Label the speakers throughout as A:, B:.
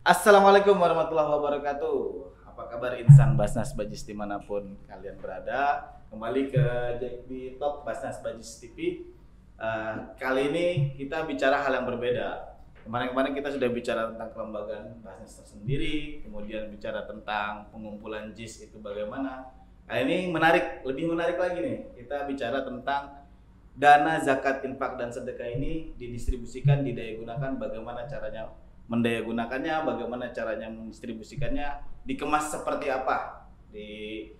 A: Assalamualaikum warahmatullahi wabarakatuh. Apa kabar insan Basnas Bajis dimanapun kalian berada? Kembali ke JB Talk Basnas Bajis TV. Kali ini kita bicara hal yang berbeda. Kemarin kita sudah bicara tentang kelembagaan Basnas tersendiri, kemudian bicara tentang pengumpulan JIS itu bagaimana. Kali ini lebih menarik lagi nih. Kita bicara tentang dana zakat, infak dan sedekah ini didistribusikan, didayagunakan, bagaimana caranya mendayagunakannya, bagaimana caranya mendistribusikannya, dikemas seperti apa di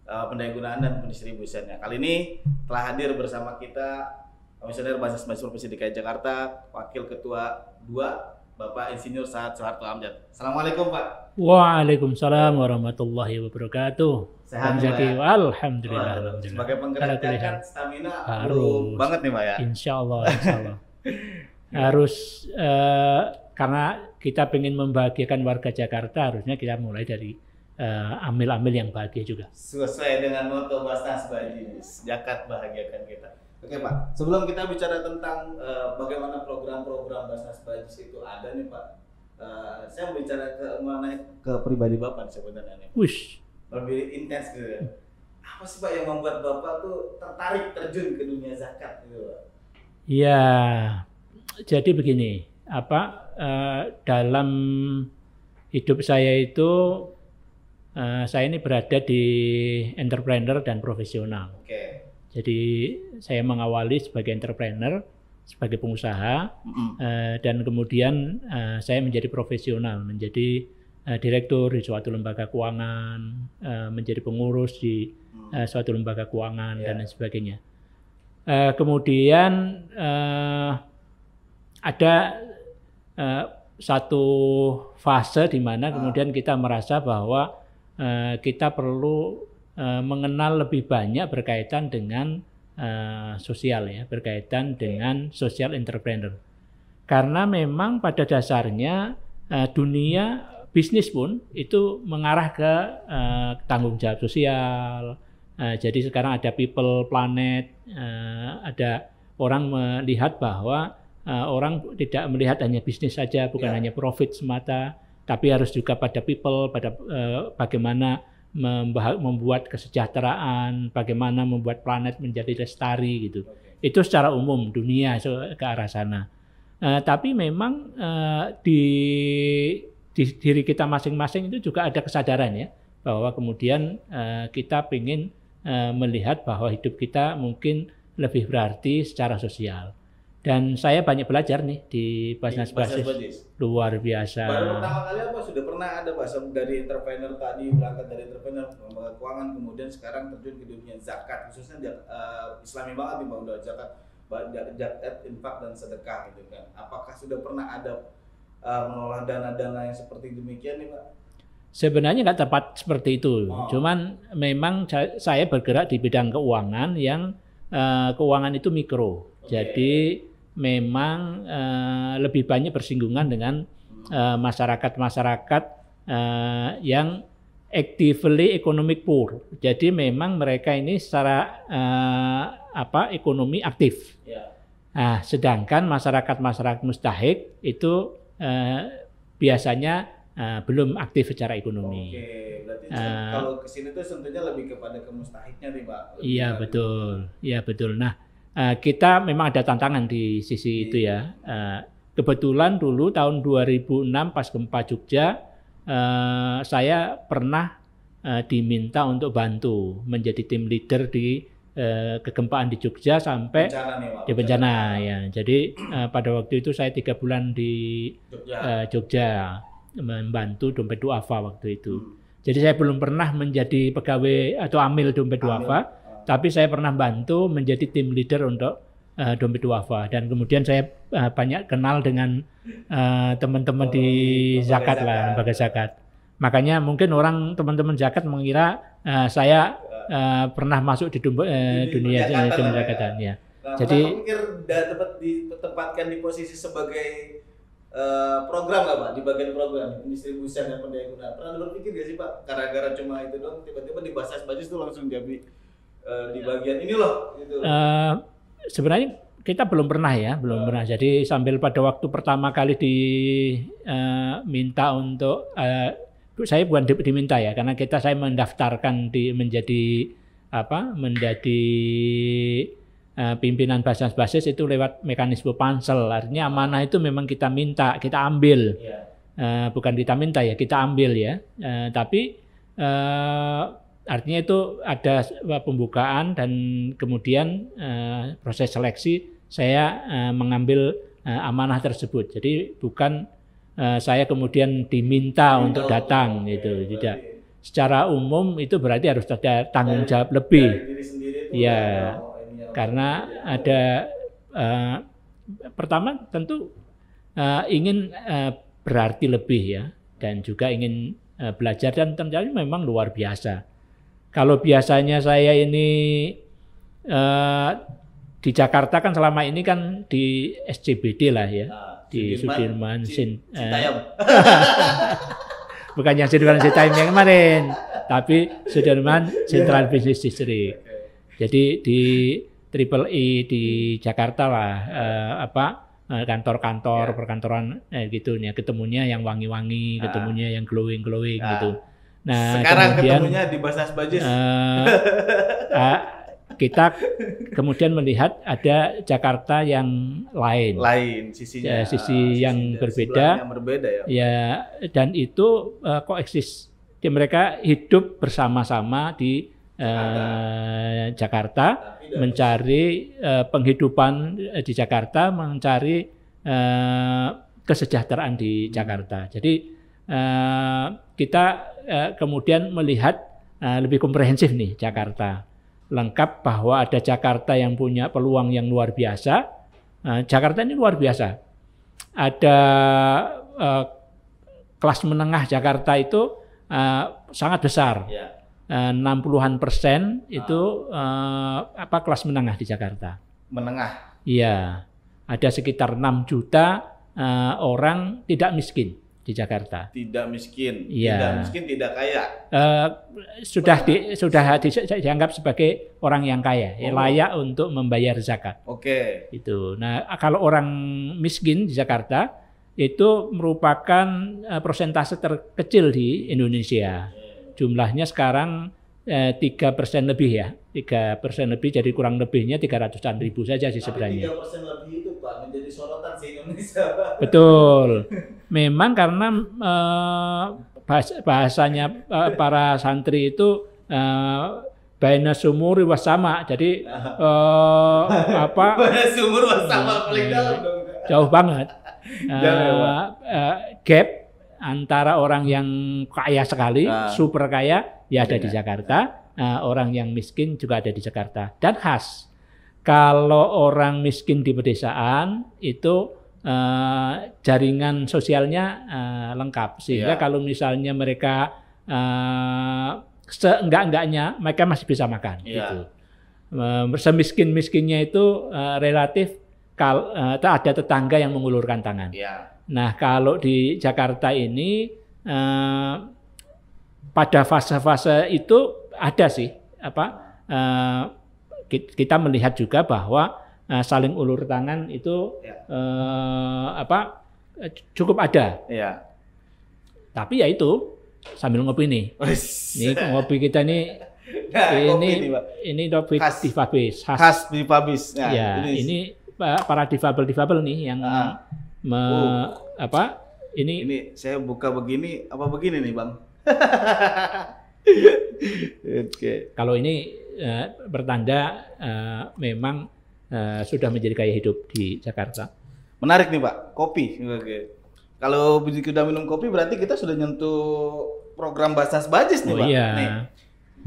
A: pendayagunaan dan pendistribusiannya. Kali ini telah hadir bersama kita Komisioner Basnas Bajis Provinsi DKI Jakarta, Wakil Ketua 2, Bapak Insinyur Saad Soeharto Amjad. Assalamualaikum Pak.
B: Waalaikumsalam warahmatullahi wabarakatuh.
A: Sehat
B: Pak? Alhamdulillah. Alhamdulillah.
A: Sebagai penggerak kan stamina harus banget nih Pak ya.
B: Insya Allah. Harus karena kita ingin membahagiakan warga Jakarta, harusnya kita mulai dari amil-amil yang bahagia juga.
A: Sesuai dengan moto Basnas Bajis, zakat bahagiakan kita. Oke Pak, sebelum kita bicara tentang bagaimana program-program Basnas Bajis itu ada nih Pak, saya mau bicara ke pribadi Bapak sebenarnya nih.
B: Wish.
A: Lebih intens gitu ya. Apa sih Pak yang membuat Bapak tuh tertarik terjun ke dunia zakat gitu Pak?
B: Ya, jadi begini, dalam hidup saya itu saya ini berada di entrepreneur dan profesional.
A: Oke.
B: Jadi saya mengawali sebagai entrepreneur, sebagai pengusaha, dan kemudian saya menjadi profesional, menjadi direktur di suatu lembaga keuangan, menjadi pengurus di suatu lembaga keuangan dan lain sebagainya. Kemudian ada satu fase di mana kemudian kita merasa bahwa kita perlu mengenal lebih banyak berkaitan dengan sosial ya, berkaitan dengan social entrepreneur. Karena memang pada dasarnya dunia bisnis pun itu mengarah ke tanggung jawab sosial. Jadi sekarang ada people planet, ada orang melihat bahwa orang tidak melihat hanya bisnis saja, bukan hanya profit semata, tapi harus juga pada people, pada bagaimana membuat kesejahteraan, bagaimana membuat planet menjadi lestari gitu. Itu secara umum dunia ke arah sana. Tapi memang di diri kita masing-masing itu juga ada kesadaran ya, bahwa kemudian kita ingin melihat bahwa hidup kita mungkin lebih berarti secara sosial. Dan saya banyak belajar nih di Basnas Bajis, luar biasa.
A: Baru pertama kali apa? Sudah pernah ada bahasa dari entrepreneur tadi, berangkat dari entrepreneur, lembaga keuangan, kemudian sekarang terjun ke dunia zakat, khususnya Islami banget nih Bang, udah zakat, infak dan sedekah gitu kan. Apakah sudah pernah ada mengolah dana-dana yang seperti demikian nih Pak?
B: Sebenarnya nggak tepat seperti itu, cuman memang saya bergerak di bidang keuangan yang keuangan itu mikro, jadi memang lebih banyak bersinggungan dengan masyarakat-masyarakat yang actively economic poor. Jadi memang mereka ini secara ekonomi aktif. Nah, sedangkan masyarakat-masyarakat mustahik itu biasanya belum aktif secara ekonomi.
A: Oke, berarti kalau kesini tuh tentunya lebih kepada ke mustahiknya nih Pak.
B: Iya betul, iya betul. Nah, kita memang ada tantangan di sisi itu ya. Kebetulan dulu tahun 2006 pas gempa Jogja, saya pernah diminta untuk bantu menjadi tim leader di kegempaan di Jogja sampai di bencana ya. Jadi pada waktu itu saya 3 bulan di Jogja membantu dompet duafa waktu itu. Jadi saya belum pernah menjadi pegawai atau amil dompet duafa, tapi saya pernah bantu menjadi tim leader untuk dompet duafa, dan kemudian saya banyak kenal dengan teman-teman di zakat lah, lembaga zakat. Makanya mungkin teman-teman zakat mengira saya pernah masuk di dunia zakatan ya.
A: Nah,
B: jadi
A: pikir dapat ditempatkan di posisi sebagai program nggak Pak, di bagian program pendistribusian dan pendayagunaan? Pernah berpikir nggak sih Pak, gara-gara cuma itu dong tiba-tiba di Basnas Bajis tuh langsung jadi di bagian ini loh gitu?
B: sebenarnya kita belum pernah ya, belum pernah. Jadi sambil pada waktu pertama kali diminta untuk saya bukan diminta ya, karena saya mendaftarkan menjadi pimpinan Basnas Basis itu lewat mekanisme pansel. Artinya amanah itu memang kita minta, kita ambil. Bukan kita minta ya, kita ambil ya. Tapi artinya itu ada pembukaan dan kemudian proses seleksi saya mengambil amanah tersebut. Jadi bukan saya kemudian diminta untuk datang gitu, tidak. Secara umum itu berarti harus ada tanggung jawab lebih. Ya, karena ada pertama tentu ingin berarti lebih ya, dan juga ingin belajar, dan ternyata memang luar biasa. Kalau biasanya saya ini di Jakarta kan selama ini kan di SCBD lah ya, di Sudirman
A: Sintayong.
B: Bukan yang Sudirman Sintayong yang kemarin, tapi Sudirman Central Business District. Jadi di Triple E di Jakarta lah, kantor-kantor perkantoran gitu ya, ketemunya yang wangi-wangi, ketemunya yang glowing-glowing gitu. Nah,
A: sekarang ketemunya di Basnas Bajis.
B: Kita kemudian melihat ada Jakarta yang lain.
A: Sisinya.
B: Sisi yang berbeda.
A: Yang berbeda ya.
B: Ya, dan itu koeksis. Mereka hidup bersama-sama di Jakarta, mencari penghidupan di Jakarta, mencari kesejahteraan di Jakarta. Jadi kita kemudian melihat lebih komprehensif nih Jakarta. Lengkap bahwa ada Jakarta yang punya peluang yang luar biasa. Jakarta ini luar biasa. Ada kelas menengah Jakarta itu sangat besar. 60-an% itu kelas menengah di Jakarta.
A: Menengah.
B: Iya. Ada sekitar 6 juta orang tidak miskin di Jakarta.
A: Tidak miskin.
B: Iya.
A: Tidak miskin, tidak kaya.
B: Sudah dianggap sebagai orang yang kaya, layak untuk membayar zakat.
A: Oke.
B: Itu. Nah, kalau orang miskin di Jakarta itu merupakan persentase terkecil di Indonesia. Jumlahnya sekarang 3% lebih ya, 3% lebih, jadi kurang lebihnya 300-an ribu saja sih sebenarnya.
A: 3% lebih itu Pak menjadi sorotan se-Indonesia.
B: Betul. Memang karena bahasanya para santri itu baina sumuri wasama, jadi
A: baina sumur wasama paling dalam dong.
B: Jauh banget. Gap antara orang yang kaya sekali, super kaya, ya ada di Jakarta, orang yang miskin juga ada di Jakarta. Dan khas, kalau orang miskin di pedesaan itu jaringan sosialnya lengkap, sehingga kalau misalnya mereka seenggak-enggaknya mereka masih bisa makan. Gitu. Semiskin-miskinnya itu relatif ada tetangga yang mengulurkan tangan. Nah, kalau di Jakarta ini pada fase-fase itu ada sih kita melihat juga bahwa saling ulur tangan itu cukup ada. Tapi ya itu sambil ngopi nih. Ini ngopi kita nih. Ini ngopi difabis.
A: Khas difabis.
B: Ya, ini para difabel nih yang
A: ini saya buka begini apa begini nih Bang?
B: Kalau ini bertanda memang sudah menjadi gaya hidup di Jakarta.
A: Menarik nih Pak, kopi. Kalau sudah minum kopi berarti kita sudah nyentuh program Basnas Bajis nih Pak.
B: Iya.
A: Nih.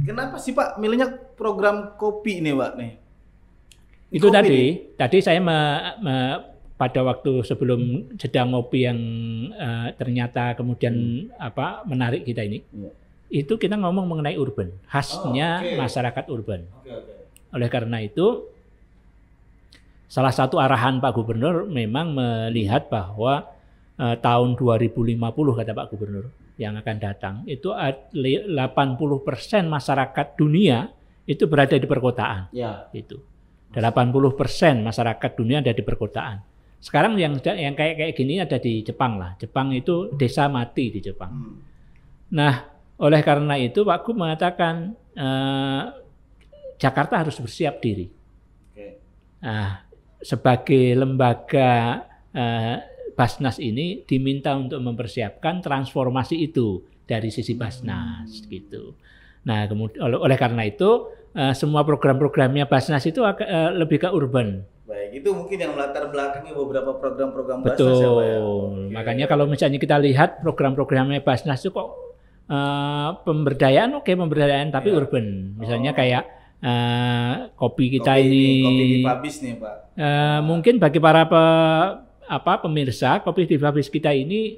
A: Kenapa sih Pak milihnya program kopi nih Pak nih?
B: Itu kopi tadi saya pada waktu sebelum jeda ngopi yang ternyata kemudian menarik kita ini, itu kita ngomong mengenai urban, khasnya masyarakat urban. Oleh karena itu, salah satu arahan Pak Gubernur memang melihat bahwa tahun 2050 kata Pak Gubernur yang akan datang itu 80% masyarakat dunia itu berada di perkotaan. Itu. 80% masyarakat dunia ada di perkotaan. Sekarang yang kayak gini ada di Jepang lah. Jepang itu desa mati di Jepang. Nah, oleh karena itu Pak Gub mengatakan Jakarta harus bersiap diri. Nah, sebagai lembaga Basnas ini diminta untuk mempersiapkan transformasi itu dari sisi Basnas gitu. Nah, kemudian oleh karena itu semua program-programnya Basnas itu lebih ke urban.
A: Baik, itu mungkin yang melatar belakangi beberapa program-program Basnas.
B: Betul.
A: Ya,
B: Makanya kalau misalnya kita lihat program-programnya Basnas itu kok pemberdayaan pemberdayaan tapi urban. Misalnya kayak kopi kita
A: kopi Difabis nih Pak.
B: Mungkin bagi para pemirsa, kopi Difabis kita ini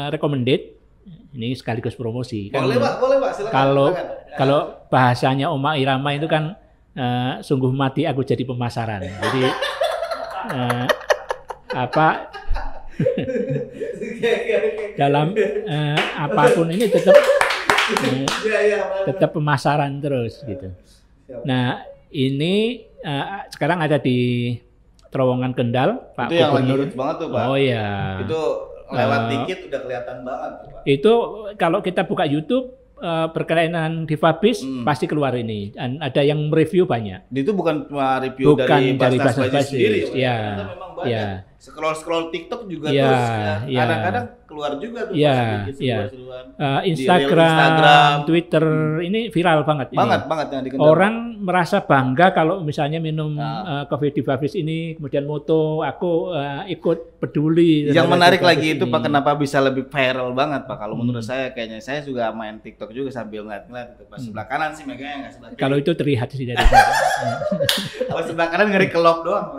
B: recommended. Ini sekaligus promosi.
A: Boleh Pak, silakan.
B: Kalau bahasanya Oma Irama itu kan sungguh mati aku jadi pemasaran. Jadi dalam apapun ini tetap pemasaran terus gitu. Nah, ini sekarang ada di Terowongan Kendal, Pak
A: itu
B: Gubernur.
A: Yang lagi banget tuh Pak.
B: Oh iya.
A: Itu lewat dikit udah kelihatan banget tuh Pak.
B: Itu kalau kita buka YouTube berkaitan Difabis pasti keluar ini. Dan ada yang mereview banyak.
A: Itu bukan cuma review dari Basnas sendiri.
B: Ya.
A: Memang banyak.
B: Ya.
A: Scroll TikTok juga
B: ya,
A: terus.
B: Ya.
A: Kadang-kadang keluar juga tuh.
B: Ya. Instagram, Twitter ini viral banget.
A: Banget yang dikenal.
B: Orang merasa bangga kalau misalnya minum kopi Difabis ini, kemudian moto, aku ikut peduli.
A: Yang menarik lagi itu Pak, kenapa bisa lebih viral banget Pak? Kalau menurut saya kayaknya saya juga main TikTok juga sambil ngeliat-ngeliat itu. Pas sebelah kanan sih megangnya nggak sebelah kiri.
B: Kalau itu terlihat sih dari sana.
A: Kalau sebelah kanan ngeri kelop doang.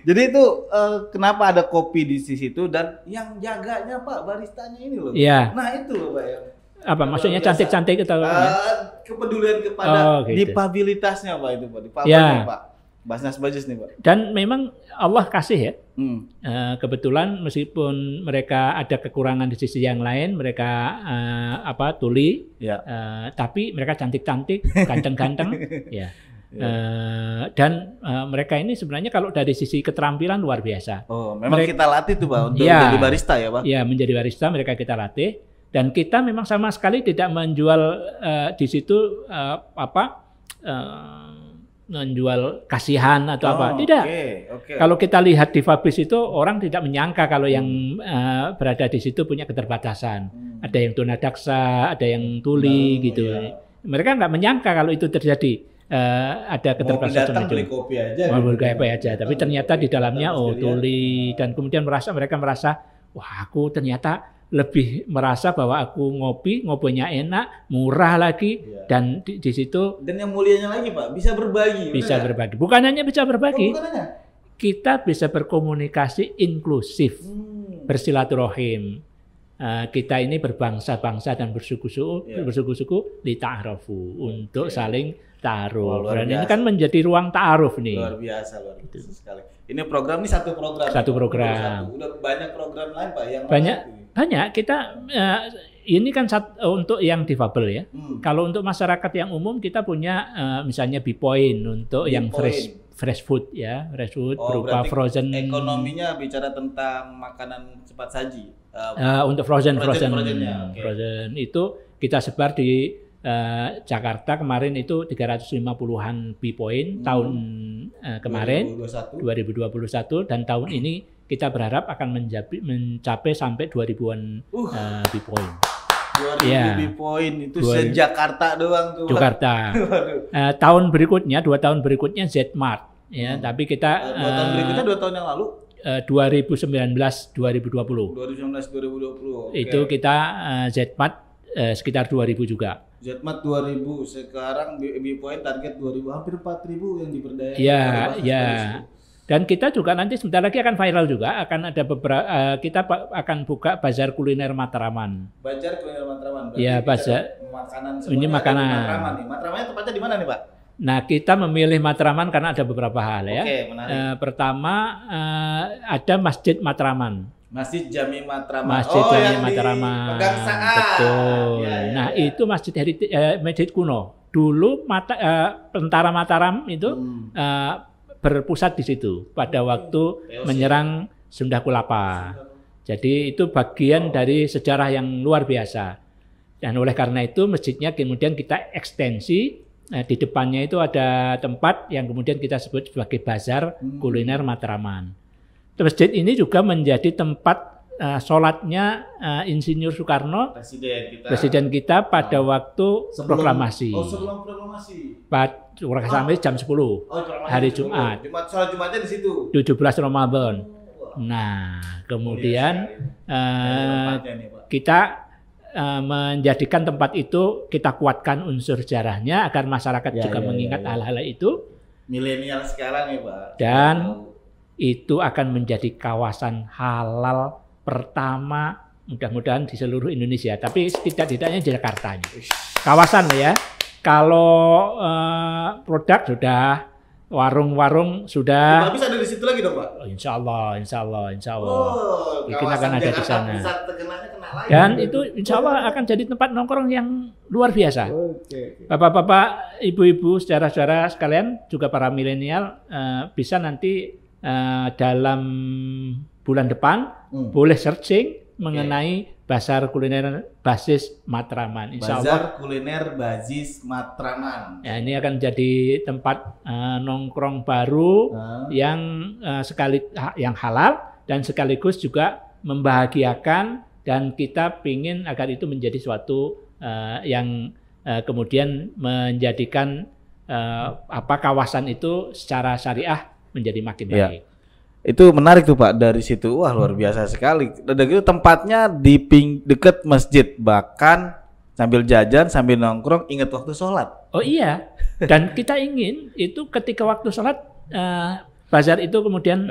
A: Jadi itu kenapa ada kopi di situ dan yang jaganya Pak baristanya ini loh.
B: Iya.
A: Nah itu loh Pak ya.
B: Apa maksudnya cantik-cantik atau
A: kepedulian kepada
B: gitu.
A: difabilitasnya Pak itu Pak, difabelnya Pak. Basnas Bajis nih Pak. Dan
B: memang Allah kasih ya. Kebetulan meskipun mereka ada kekurangan di sisi yang lain, mereka tuli, tapi mereka cantik-cantik, ganteng-ganteng, ya. Dan mereka ini sebenarnya kalau dari sisi keterampilan luar biasa.
A: Oh, memang kita latih tuh Pak untuk menjadi barista ya Pak?
B: Ya, menjadi barista mereka kita latih. Dan kita memang sama sekali tidak menjual di situ menjual kasihan atau apa. Tidak. Okay. Kalau kita lihat di Difabis itu orang tidak menyangka kalau yang berada di situ punya keterbatasan. Ada yang tunadaksa, ada yang tuli gitu. Mereka nggak menyangka kalau itu terjadi. Ada keterbatasan
A: itu. Beli kopi aja.
B: Mau beli kopi aja. Tapi ternyata di dalamnya tuli dan kemudian mereka merasa wah aku ternyata lebih merasa bahwa aku ngopinya enak, murah lagi, dan di situ.
A: Dan yang mulianya lagi Pak, bisa berbagi.
B: Bisa berbagi. Bukan hanya bisa berbagi, kita bisa berkomunikasi inklusif, bersilaturahim. Kita ini berbangsa-bangsa dan bersuku-suku li ta'arufu untuk saling ta'aruf. Dan ini kan menjadi ruang ta'aruf nih.
A: Luar biasa sekali. Ini program ini satu program. Udah banyak program lain Pak yang
B: banyak kita ini kan untuk yang difabel ya. Kalau untuk masyarakat yang umum kita punya misalnya B-Point untuk yang fresh food ya, berupa frozen.
A: Ekonominya bicara tentang makanan cepat saji.
B: Untuk frozen itu kita sebar di Jakarta kemarin itu 350-an B-Point tahun kemarin 2021 dan tahun ini kita berharap akan mencapai sampai 2000-an B-Point.
A: 2000 B-Point itu se-Jakarta doang tuh.
B: Jakarta. Tahun berikutnya, 2 tahun berikutnya Z-Mart ya, tapi kita
A: 2 tahun berikutnya 2 tahun yang lalu
B: 2019-2020. Itu kita Z-Mart sekitar 2000 juga.
A: Z-Mart 2000, sekarang B-Point target 2000, hampir 4000 yang diberdaya.
B: Iya. Dan kita juga nanti sebentar lagi akan viral juga, akan ada beberapa kita akan buka bazar kuliner Matraman.
A: Bazar kuliner Matraman.
B: Iya, bazar. Ini makanan.
A: Matraman nih. Matramannya tepatnya di mana nih, Pak?
B: Nah, kita memilih Matraman karena ada beberapa hal ya.
A: Oke, menarik.
B: Pertama ada Masjid Matraman.
A: Masjid Jami Matraman.
B: Masjid Jami Matraman.
A: Pegangsaan.
B: Betul.
A: Ya.
B: Nah, itu masjid kuno. dulu tentara Mataram itu berpusat di situ pada waktu menyerang Sunda Kulapa. Jadi itu bagian dari sejarah yang luar biasa. Dan oleh karena itu masjidnya kemudian kita ekstensi, di depannya itu ada tempat yang kemudian kita sebut sebagai bazar kuliner Matraman. Masjid ini juga menjadi tempat sholatnya Insinyur Soekarno, presiden kita pada waktu proklamasi.
A: Sebelum proklamasi.
B: Proklamasi jam 10 hari Jumat.
A: Sholat Jumatnya di situ.
B: 17 Ramadan. Nah, kemudian kita menjadikan tempat itu, kita kuatkan unsur sejarahnya agar masyarakat juga mengingat hal-hal itu.
A: Milenial sekarang ya Pak.
B: Dan itu akan menjadi kawasan halal pertama mudah-mudahan di seluruh Indonesia. Tapi tidak-tidaknya di Jakarta. Kawasan ya. Kalau produk sudah, warung-warung sudah.
A: Habis ada di situ lagi dong Pak?
B: Insya Allah.
A: Oh,
B: kita akan ada di sana.
A: Lagi.
B: Dan itu insya Allah akan jadi tempat nongkrong yang luar biasa. Bapak-bapak, ibu-ibu, saudara-saudara sekalian, juga para milenial bisa nanti dalam bulan depan boleh searching mengenai Bazar Kuliner Basis Matraman. Insya Allah.
A: Bazar Kuliner Basis Matraman.
B: Ya, ini akan jadi tempat nongkrong baru yang yang halal dan sekaligus juga membahagiakan. Dan kita ingin agar itu menjadi suatu yang kemudian menjadikan kawasan itu secara syariah menjadi makin baik.
A: Itu menarik tuh Pak, dari situ. Wah, luar biasa sekali. Dan itu tempatnya di dekat masjid, bahkan sambil jajan, sambil nongkrong, ingat waktu sholat.
B: Oh iya. Dan kita ingin itu ketika waktu sholat bazar itu kemudian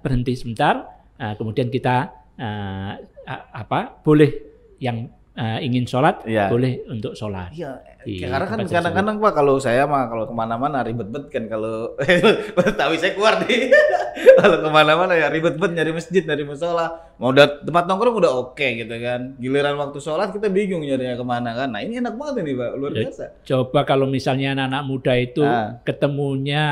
B: berhenti sebentar, kemudian kita boleh yang ingin sholat boleh untuk sholat.
A: Iya. Karena kan kadang-kadang Pak, kalau saya kalau kemana-mana ribet bet kan, kalau tapi saya keluar nih. Kalau kemana-mana ya ribet bet, nyari masjid, nyari musola. Mau udah tempat nongkrong udah oke gitu kan. Giliran waktu sholat kita bingung nyarinya kemana kan. Nah ini enak banget ini Pak, luar biasa.
B: Coba kalau misalnya anak-anak muda itu ketemunya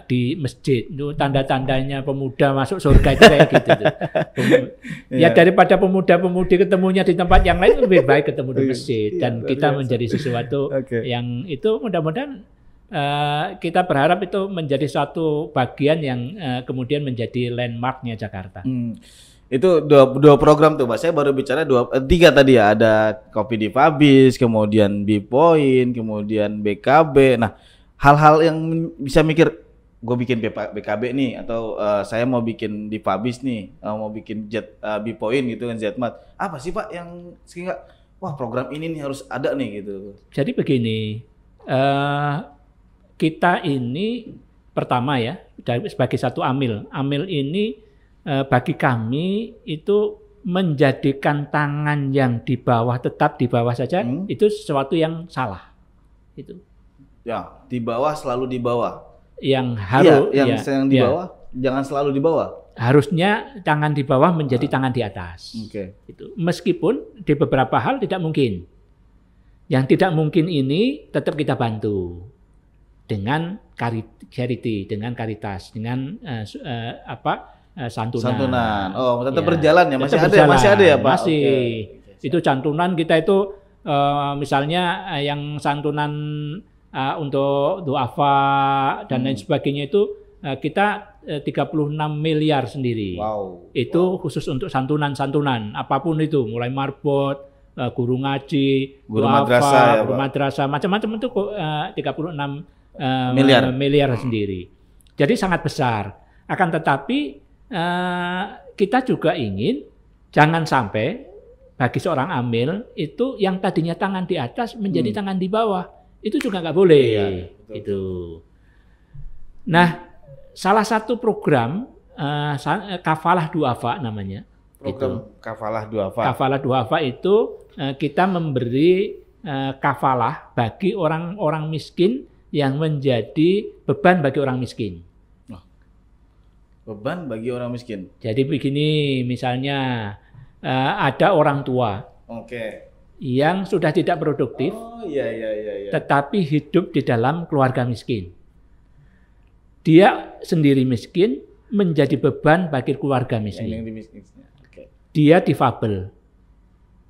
B: di masjid, itu tanda-tandanya pemuda masuk surga itu kayak gitu. Ya daripada pemuda-pemudi ketemunya di tempat yang lain, lebih baik ketemu di masjid. Dan kita menjadi sesuatu yang itu mudah-mudahan kita berharap itu menjadi suatu bagian yang kemudian menjadi landmarknya Jakarta.
A: Itu dua program tuh Pak. Saya baru bicara tiga tadi ya. Ada Kopi di Fabis, kemudian B-Point, kemudian BKB. Nah, hal-hal yang bisa mikir, gue bikin BKB nih, atau saya mau bikin di Fabis nih, mau bikin B-Point gitu kan, Zmat. Apa sih Pak yang sehingga wah program ini nih harus ada nih gitu?
B: Jadi begini, kita ini pertama ya, sebagai satu amil ini bagi kami itu menjadikan tangan yang di bawah tetap di bawah saja itu sesuatu yang salah. Itu.
A: Ya, di bawah selalu di bawah.
B: Yang harus
A: yang di bawah jangan selalu di bawah.
B: Harusnya tangan di bawah menjadi tangan di atas. Itu. Meskipun di beberapa hal tidak mungkin. Yang tidak mungkin ini tetap kita bantu dengan charity, dengan karitas, dengan santunan.
A: Oh, tetap berjalan ya, masih ada ya Pak.
B: Masih. Itu santunan kita itu misalnya yang santunan untuk duafa dan lain sebagainya itu kita 36 miliar sendiri. Itu khusus untuk santunan apapun itu, mulai marbot, guru ngaji,
A: guru madrasah,
B: guru madrasah, macam-macam itu 36 miliar sendiri. Jadi sangat besar. Akan tetapi kita juga ingin jangan sampai bagi seorang amil itu yang tadinya tangan di atas menjadi tangan di bawah. Itu juga nggak boleh. Itu. Nah, salah satu program Kafalah Duafa namanya.
A: Program Kafalah Duafa.
B: Kafalah Duafa itu kita memberi kafalah bagi orang-orang miskin yang menjadi beban bagi orang miskin.
A: Beban bagi orang miskin.
B: Jadi begini, misalnya ada orang tua. yang sudah tidak produktif,
A: Oh iya.
B: tetapi hidup di dalam keluarga miskin. Dia sendiri miskin, menjadi beban bagi keluarga miskin.
A: Oke.
B: Dia difabel,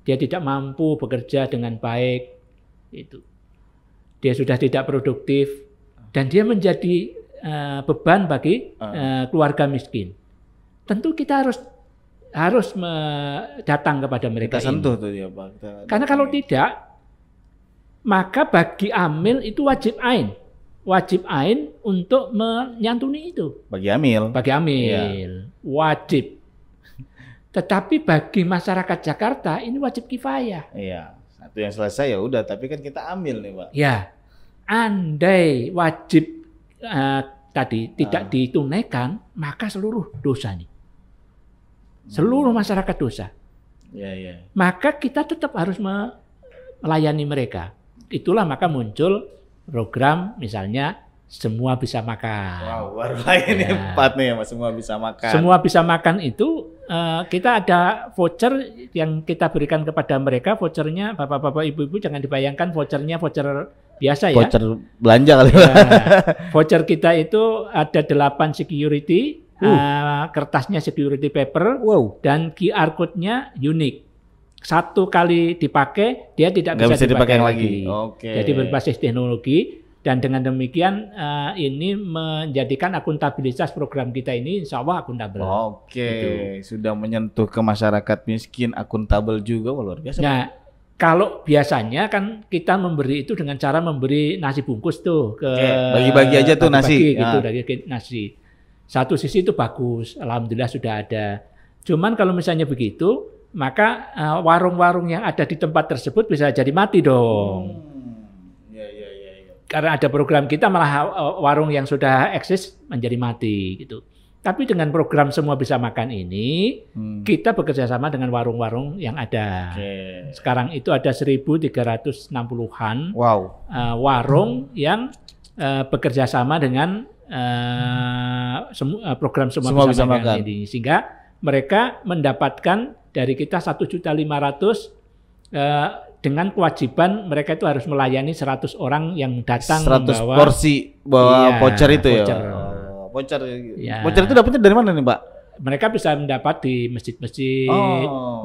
B: dia tidak mampu bekerja dengan baik, itu. Dia sudah tidak produktif, dan dia menjadi beban bagi keluarga miskin. Tentu kita harus datang kepada mereka.
A: Kita sentuh tuh dia, Pak.
B: Karena kalau tidak, maka bagi amil itu wajib ain untuk menyantuni itu.
A: Bagi amil.
B: Wajib. Tetapi bagi masyarakat Jakarta ini wajib kifayah.
A: Iya. Satu yang selesai ya udah, tapi kan kita ambil nih, Pak.
B: Ya, andai wajib tadi tidak ditunaikan, maka seluruh dosa nih. Seluruh masyarakat dosa.
A: Iya.
B: Maka kita tetap harus melayani mereka. Itulah maka muncul program misalnya Semua Bisa Makan.
A: Wow, baru lain nih empat nih ya, Mas. Semua Bisa Makan.
B: Semua Bisa Makan itu kita ada voucher yang kita berikan kepada mereka. Vouchernya Bapak-bapak, Ibu-ibu jangan dibayangkan vouchernya voucher biasa ya.
A: Voucher belanja kali.
B: Ya, voucher kita itu ada 8 security, kertasnya security paper, dan QR code-nya unik. Satu kali dipakai, dia tidak bisa dipakai lagi.
A: Oke.
B: Jadi berbasis teknologi, dan dengan demikian ini menjadikan akuntabilitas program kita ini insya Allah akuntabel.
A: Oke,
B: gitu.
A: Sudah menyentuh ke masyarakat miskin, akuntabel juga, luar biasa.
B: Nah, kalau biasanya kan kita memberi itu dengan cara memberi nasi bungkus tuh ke
A: bagi-bagi aja tuh nasi.
B: Gitu, dari nasi. Satu sisi itu bagus, alhamdulillah sudah ada. Cuman kalau misalnya begitu, maka warung-warung yang ada di tempat tersebut bisa jadi mati dong.
A: Iya.
B: Karena ada program kita malah warung yang sudah eksis menjadi mati gitu. Tapi dengan program Semua Bisa Makan ini, kita bekerja sama dengan warung-warung yang ada. Sekarang itu ada 1.360-an warung yang bekerja sama dengan program Semua Bisa Makan ini. Sehingga mereka mendapatkan dari kita 1.500.000 dengan kewajiban mereka itu harus melayani 100 orang yang datang
A: 100
B: membawa
A: porsi voucher itu
B: voucher.
A: Voucher itu dapatnya dari mana nih, Pak?
B: Mereka bisa mendapat di masjid-masjid,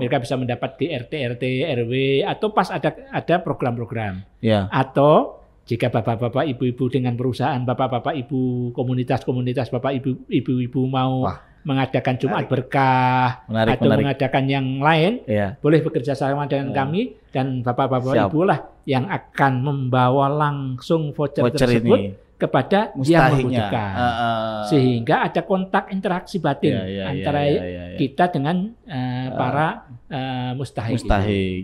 B: mereka bisa mendapat di RT, RW, atau pas ada program-program. Atau jika bapak-bapak, ibu-ibu dengan perusahaan, bapak-bapak, ibu komunitas-komunitas, bapak, ibu-ibu mau mengadakan Jumat Berkah atau mengadakan yang lain, boleh bekerja sama dengan kami, dan bapak-bapak, ibu lah yang akan membawa langsung voucher tersebut ini kepada yang membutuhkan, sehingga ada kontak interaksi batin antara kita dengan para mustahik.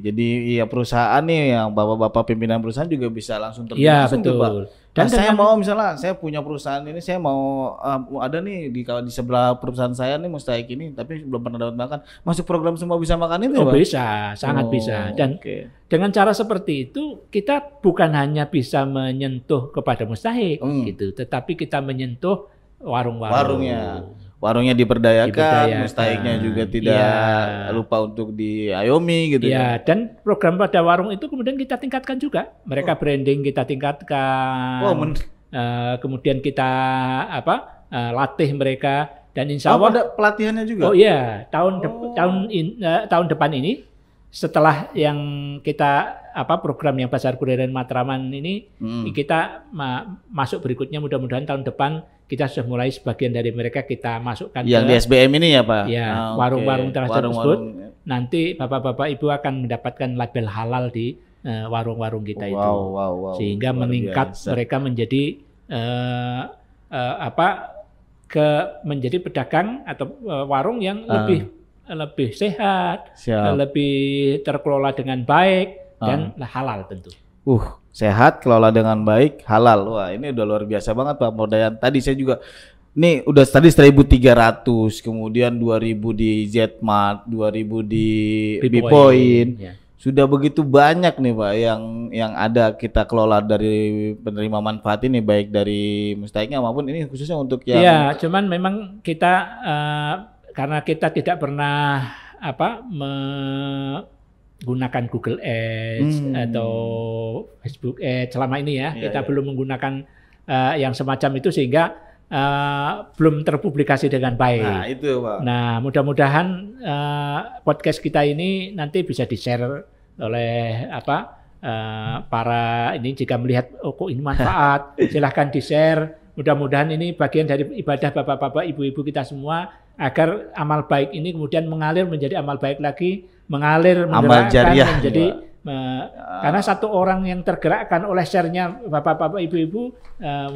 A: Jadi ya perusahaan nih, yang bapak-bapak pimpinan perusahaan juga bisa langsung terjun.
B: Iya, betul. Pak.
A: Dan saya mau misalnya saya punya perusahaan ini, saya mau ada nih di sebelah perusahaan saya nih mustahik ini, tapi belum pernah dapat makan. Masuk program Semua Bisa Makan itu ya, Pak?
B: Bisa, sangat bisa. Dan dengan cara seperti itu kita bukan hanya bisa menyentuh kepada mustahik gitu, tetapi kita menyentuh warungnya diberdayakan, mustahiknya juga tidak lupa untuk diayomi gitu ya. Dan program pada warung itu kemudian kita tingkatkan juga. Mereka branding kita tingkatkan. Kemudian kita latih mereka, dan insya Allah
A: ada pelatihannya juga.
B: Oh iya, tahun depan ini setelah yang kita program yang Pasar Kuderen Matraman ini, kita masuk berikutnya, mudah-mudahan tahun depan kita sudah mulai sebagian dari mereka kita masukkan
A: yang di SBM ini ya, Pak.
B: Ya, warung-warung tersebut. Nanti bapak-bapak, ibu akan mendapatkan label halal di warung-warung kita itu. Sehingga meningkat mereka menjadi menjadi pedagang atau warung yang lebih sehat, lebih terkelola dengan baik, dan halal tentu.
A: Sehat, kelola dengan baik, halal. Wah, ini udah luar biasa banget, Pak Mordayan. Tadi saya juga nih udah tadi 1.300, kemudian 2.000 di Zmart, 2.000 di B-Point. Sudah begitu banyak nih, Pak, yang ada kita kelola dari penerima manfaat ini, baik dari mustahiknya maupun ini khususnya untuk yang.
B: Iya, cuman memang kita karena kita tidak pernah gunakan Google Ads atau Facebook Ads selama ini ya. Kita belum menggunakan yang semacam itu sehingga belum terpublikasi dengan baik.
A: Nah, itu Pak.
B: Nah, mudah-mudahan podcast kita ini nanti bisa di-share oleh para ini, jika melihat kok ini manfaat, silahkan di-share. Mudah-mudahan ini bagian dari ibadah bapak-bapak, ibu-ibu kita semua, agar amal baik ini kemudian mengalir menjadi amal baik lagi, mengalir
A: amal jariah
B: menjadi karena satu orang yang tergerakkan oleh share-nya bapak-bapak, ibu-ibu,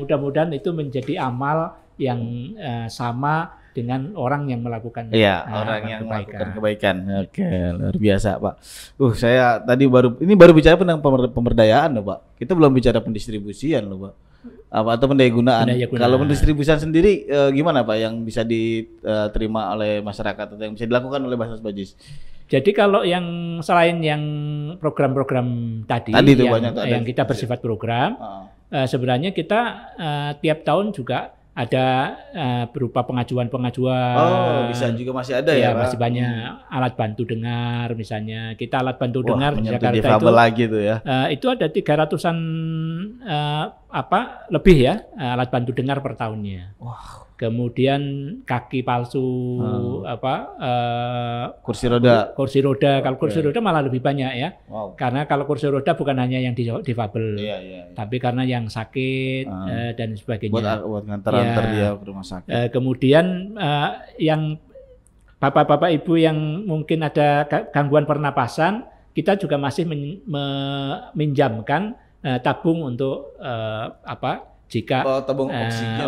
B: mudah-mudahan itu menjadi amal yang sama dengan orang yang melakukan
A: orang yang melakukan kebaikan. Oke, luar biasa Pak. Saya tadi baru bicara tentang pemberdayaan loh Pak. Kita belum bicara pendistribusian loh Pak. Atau pendaya gunaan. Kalau pendistribusian sendiri gimana Pak yang bisa diterima oleh masyarakat atau yang bisa dilakukan oleh Basnas Bajis?
B: Jadi kalau yang selain yang program-program tadi
A: itu
B: yang kita bersifat program, sebenarnya kita tiap tahun juga ada berupa pengajuan-pengajuan.
A: Oh, bisa juga masih ada ya Pak?
B: Masih banyak alat bantu dengar misalnya. Kita alat bantu dengar di Jakarta itu
A: lagi tuh ya.
B: Itu ada 300-an lebih ya alat bantu dengar per tahunnya.
A: Wow.
B: Kemudian kaki palsu
A: kursi roda.
B: Kalau kursi roda malah lebih banyak ya.
A: Wow.
B: Karena kalau kursi roda bukan hanya yang difabel. Tapi karena yang sakit dan sebagainya.
A: Buat ngantar-ngantar dia ke rumah sakit.
B: Kemudian yang bapak-bapak ibu yang mungkin ada gangguan pernapasan, kita juga masih meminjamkan tabung untuk jika
A: tabung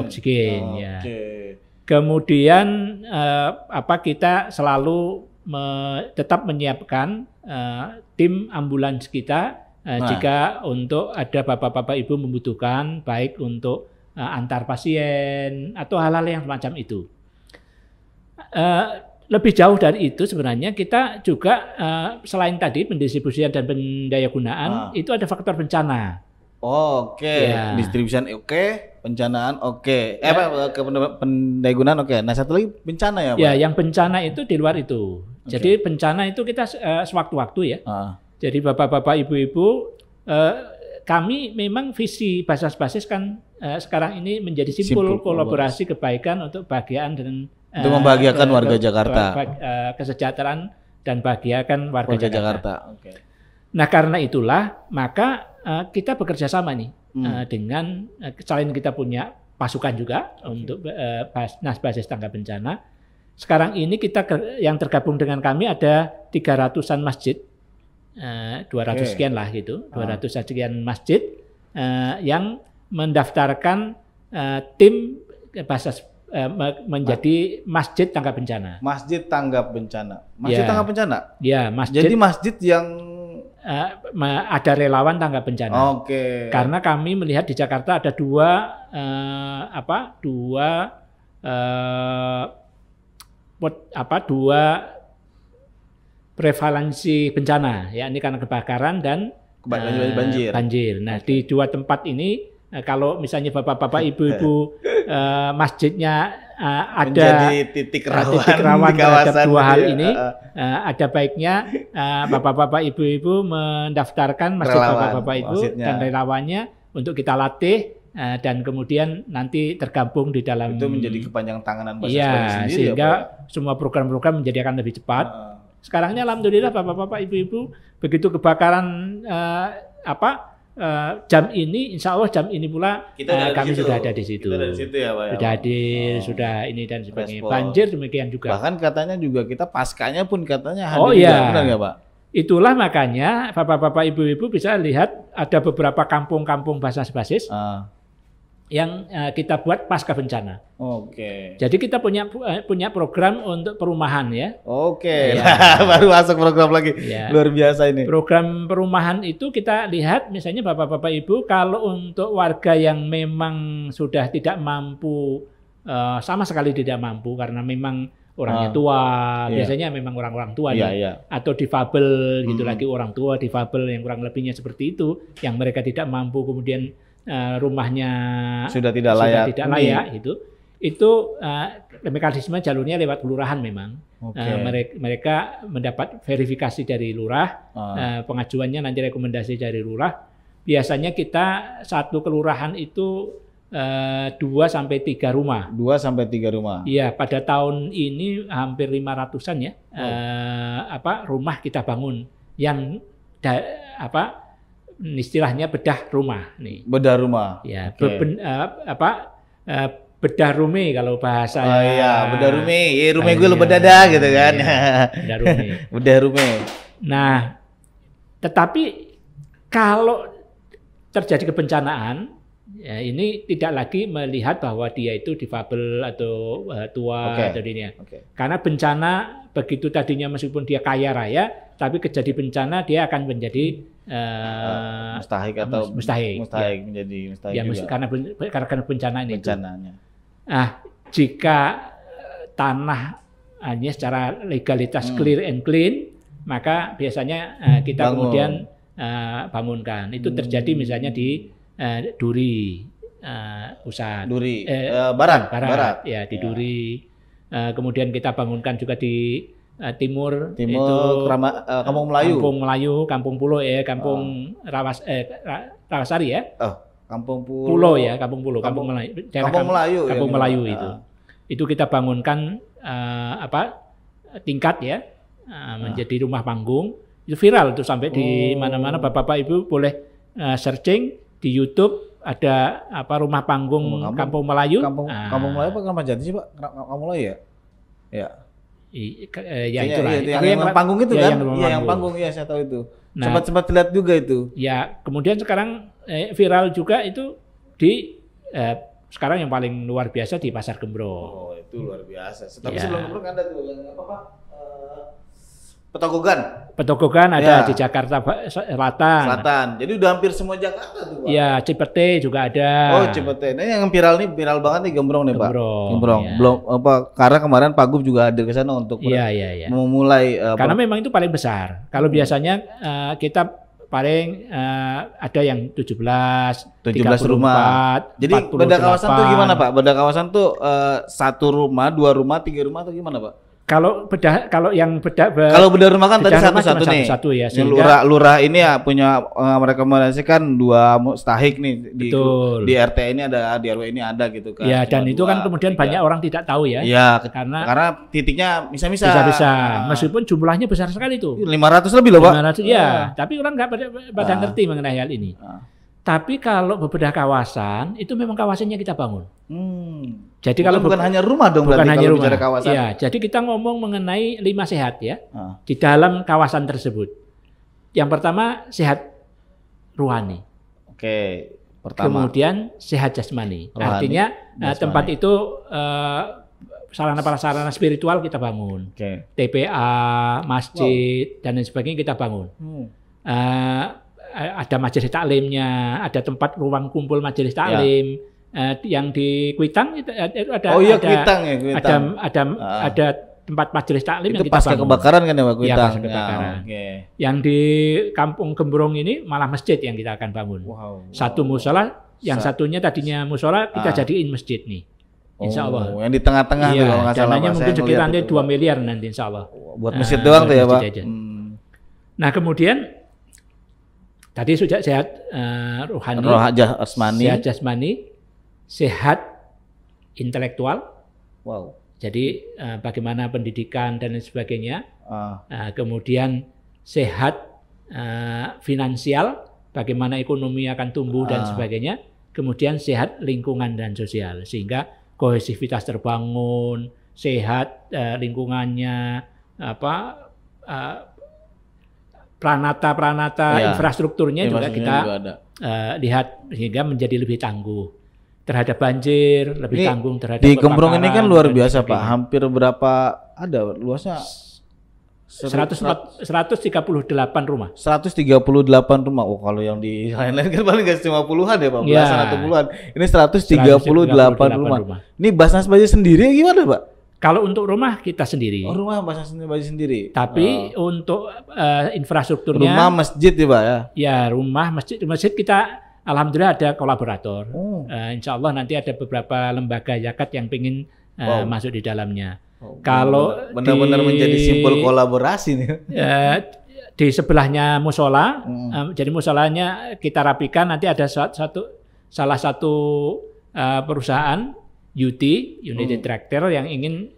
B: oksigen ya. Kemudian kita selalu tetap menyiapkan tim ambulans kita jika untuk ada bapak-bapak ibu membutuhkan, baik untuk antar pasien atau hal-hal yang semacam itu. Lebih jauh dari itu sebenarnya kita juga selain tadi pendistribusian dan pendayagunaan itu ada faktor bencana.
A: Distribusian pencanaan pendayagunaan Nah, satu lagi bencana ya Pak?
B: Ya, yang bencana itu di luar itu. Jadi bencana itu kita sewaktu-waktu ya. Jadi bapak-bapak, ibu-ibu, kami memang visi Basnas Bajis kan sekarang ini menjadi simpul kolaborasi kebaikan untuk bahagiaan dan
A: untuk membahagiakan warga Jakarta.
B: Kesejahteraan dan bahagiakan warga Jakarta. Nah, karena itulah maka kita bekerja sama nih dengan selain kita punya pasukan juga untuk Basnas Bajis Tangga Bencana. Sekarang ini kita yang tergabung dengan kami ada 300-an masjid, 200 sekian lah gitu, 200 sekian masjid yang mendaftarkan tim Basnas menjadi masjid tanggap bencana.
A: Masjid tanggap bencana. Masjid tanggap bencana.
B: Ya, masjid.
A: Jadi masjid yang
B: ada relawan tanggap bencana. Karena kami melihat di Jakarta ada dua prevalensi bencana, yakni karena kebakaran dan banjir. Nah, di dua tempat ini kalau misalnya bapak-bapak, ibu-ibu masjidnya ada
A: titik rawan
B: terhadap dua hal ini, ada baiknya bapak-bapak, ibu-ibu mendaftarkan masjid bapak-bapak, ibu dan relawannya untuk kita latih dan kemudian nanti tergabung di dalam.
A: Itu menjadi kepanjangan tanganan Basnas Bajis sendiri
B: sehingga semua program-program menjadi akan lebih cepat. Sekarang ini alhamdulillah bapak-bapak, ibu-ibu begitu kebakaran jam ini, insya Allah jam ini pula kami sudah ada di situ.
A: Kita dari situ ya Pak.
B: Sudah hadir, sudah ini dan sebagainya. Banjir demikian juga.
A: Bahkan katanya juga kita paskanya pun katanya hadir juga, benar nggak Pak?
B: Itulah makanya bapak-bapak, ibu-ibu bisa lihat ada beberapa kampung-kampung Basnas Bajis yang kita buat pasca bencana. Jadi kita punya program untuk perumahan ya.
A: Baru masuk program lagi. Luar biasa ini.
B: Program perumahan itu kita lihat misalnya bapak-bapak, ibu, kalau untuk warga yang memang sudah tidak mampu, sama sekali tidak mampu karena memang orangnya tua, biasanya memang orang-orang tua atau difabel gitu lagi, orang tua difabel yang kurang lebihnya seperti itu, yang mereka tidak mampu kemudian rumahnya
A: sudah tidak layak
B: gitu. itu mekanisme jalurnya lewat kelurahan memang. Mereka mendapat verifikasi dari lurah, pengajuannya nanti rekomendasi dari lurah. Biasanya kita satu kelurahan itu 2 sampai 3 rumah.
A: 2 sampai 3 rumah.
B: Iya, pada tahun ini hampir 500-an ya. Rumah kita bangun yang istilahnya bedah rumah nih.
A: Bedah rumah.
B: Ya, bedah rumi kalau bahasa.
A: Oh iya, bedah rumi. Ya, rumi gue lo bedada gitu kan.
B: Iya, bedah rumi.
A: Bedah rumi.
B: Nah, tetapi kalau terjadi kebencanaan, ya ini tidak lagi melihat bahwa dia itu difabel atau tua atau ini. Karena bencana begitu tadinya meskipun dia kaya raya, tapi kejadi bencana dia akan menjadi
A: mustahik atau
B: mustahik
A: menjadi mustahik
B: ya,
A: juga.
B: Karena bencana ini.
A: Bencananya.
B: Nah, jika tanah hanya secara legalitas clear and clean, maka biasanya kita kemudian bangunkan. Itu terjadi misalnya di Duri pusat.
A: Duri barat.
B: Ya, di Duri. Kemudian kita bangunkan juga di timur itu
A: Kampung Melayu.
B: Kampung Melayu, Kampung Pulo ya, Kampung Rawasari ya.
A: Kampung
B: Pulo ya, Kampung Pulo, Kampung Melayu. Kampung Melayu itu. Itu kita bangunkan tingkat ya, menjadi rumah panggung. Itu viral tuh sampai di mana-mana. Bapak-bapak Ibu boleh searching di YouTube, ada rumah panggung Kampung Melayu.
A: Kampung Melayu apa Kramat Jati sih Pak? Kampung Melayu ya? Ya.
B: Ya itulah.
A: Yang panggung itu kan? Iya, yang panggung ya, saya tahu itu. Sempat lihat juga itu.
B: Ya, kemudian sekarang viral juga itu di sekarang yang paling luar biasa di Pasar Gembrong.
A: Oh, itu luar biasa. Tapi sebelum Gembrong ada tuh yang apa Pak? Petogogan ada
B: di Jakarta Selatan.
A: Jadi udah hampir semua Jakarta tuh Pak.
B: Ya, Cipete juga ada.
A: Oh, Cipete. Nah, yang viral banget nih Gembrong nih Pak. Gembrong.
B: Ya.
A: Belum karena kemarin Pak Gub juga hadir ke sana untuk memulai
B: karena memang itu paling besar. Kalau biasanya kita paling ada yang 17
A: rumah. Jadi
B: 48.
A: beda kawasan tuh gimana Pak? Beda kawasan tuh 1 rumah, 2 rumah, 3 rumah atau gimana Pak?
B: Kalau beda
A: rumah kan tadi satu nih.
B: Satu ya.
A: Lurah ini ya punya merekomendasikan 2 mustahik nih di RT ini ada, di RW ini ada gitu kan.
B: Ya, dan itu kan kemudian banyak orang tidak tahu ya.
A: Iya, karena titiknya bisa.
B: Meskipun jumlahnya besar sekali itu.
A: 500 lebih loh, Pak.
B: 500 ya, tapi orang nggak pada ngerti mengenai hal ini. Tapi kalau beberapa kawasan itu memang kawasannya kita bangun. Jadi kalau
A: bukan hanya rumah dong,
B: bukan
A: berarti
B: hanya
A: kalau
B: rumah.
A: bicara kawasan.
B: Ya, jadi kita ngomong mengenai 5 sehat ya di dalam kawasan tersebut. Yang pertama sehat rohani.
A: Oke, pertama.
B: Kemudian sehat jasmani. Artinya tempat itu sarana spiritual kita bangun. TPA, masjid dan lain sebagainya kita bangun. Ada majelis taklimnya, ada tempat ruang kumpul majelis taklim. Yang di Kuitang itu ada.
A: Oh iya, Kuitang ya, Kuitang.
B: Ada tempat majelis taklim
A: itu
B: yang kita bangun.
A: Kebakaran kan ya Pak Kuitang?
B: Iya, pasca kebakaran. Yang di Kampung Gembrong ini malah masjid yang kita akan bangun. Satu musola, yang satunya tadinya musola kita jadiin masjid nih. Insya Allah.
A: Yang di tengah-tengah tuh kalau nggak salah.
B: Dananya mungkin sekitar 2 miliar nanti Insya Allah.
A: Buat masjid doang tuh ya Pak?
B: Nah kemudian tadi sudah sehat rohani, sehat jasmani, sehat intelektual. Jadi bagaimana pendidikan dan lain sebagainya. Kemudian sehat finansial, bagaimana ekonomi akan tumbuh dan sebagainya. Kemudian sehat lingkungan dan sosial, sehingga kohesivitas terbangun, sehat lingkungannya, pranata infrastrukturnya juga kita lihat sehingga menjadi lebih tangguh terhadap banjir, lebih tanggung terhadap
A: di Gembrong ini kan luar biasa Pak. Hampir berapa ada luasnya?
B: 138 rumah.
A: 138 rumah. Oh, kalau yang di lain-lain kan paling nggak cuma puluhan ya Pak, belasan atau puluhan. Ini 138 rumah. Ini Basnas Baji sendiri gimana Pak?
B: Kalau untuk rumah kita sendiri.
A: Oh, rumah Basnas Baji sendiri.
B: Tapi untuk infrastrukturnya.
A: Rumah masjid ya Pak ya?
B: Ya, rumah masjid kita alhamdulillah ada kolaborator.
A: Oh.
B: Insya Allah nanti ada beberapa lembaga zakat yang ingin masuk di dalamnya.
A: Oh,
B: Kalau
A: benar-benar menjadi simbol kolaborasi nih.
B: Di sebelahnya musola, jadi musolanya kita rapikan, nanti ada salah satu perusahaan United Tractor yang ingin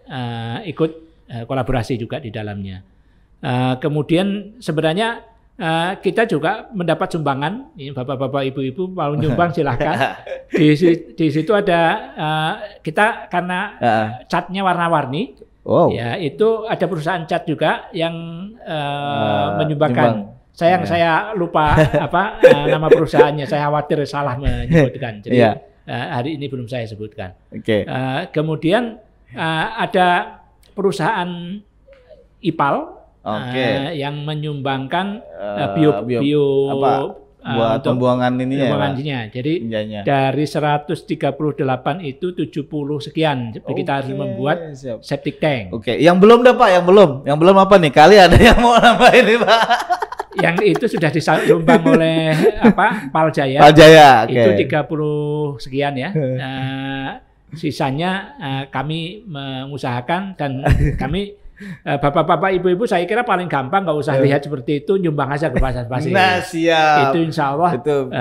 B: ikut kolaborasi juga di dalamnya. Kemudian sebenarnya kita juga mendapat sumbangan, ini bapak-bapak, ibu-ibu mau nyumbang silahkan. Di situ ada kita karena catnya warna-warni.
A: Wow.
B: Ya, itu ada perusahaan cat juga yang menyumbangkan. Sayang saya lupa nama perusahaannya. Saya khawatir salah menyebutkan. Jadi hari ini belum saya sebutkan.
A: Oke.
B: Kemudian ada perusahaan IPAL yang menyumbangkan bio
A: buat pembuangan ini
B: ya. Jadi dari 138 itu 70 sekian kita harus membuat septic tank.
A: Oke, yang belum dah Pak, yang belum apa nih? Kali ada yang mau nambahin nih Pak?
B: Yang itu sudah disumbang oleh Paljaya.
A: Paljaya,
B: itu 30 sekian ya. Sisanya kami mengusahakan dan kami bapak-bapak, ibu-ibu saya kira paling gampang, nggak usah lihat seperti itu, nyumbang aja ke pasar-pasar.
A: Nah, siap.
B: Itu insya Allah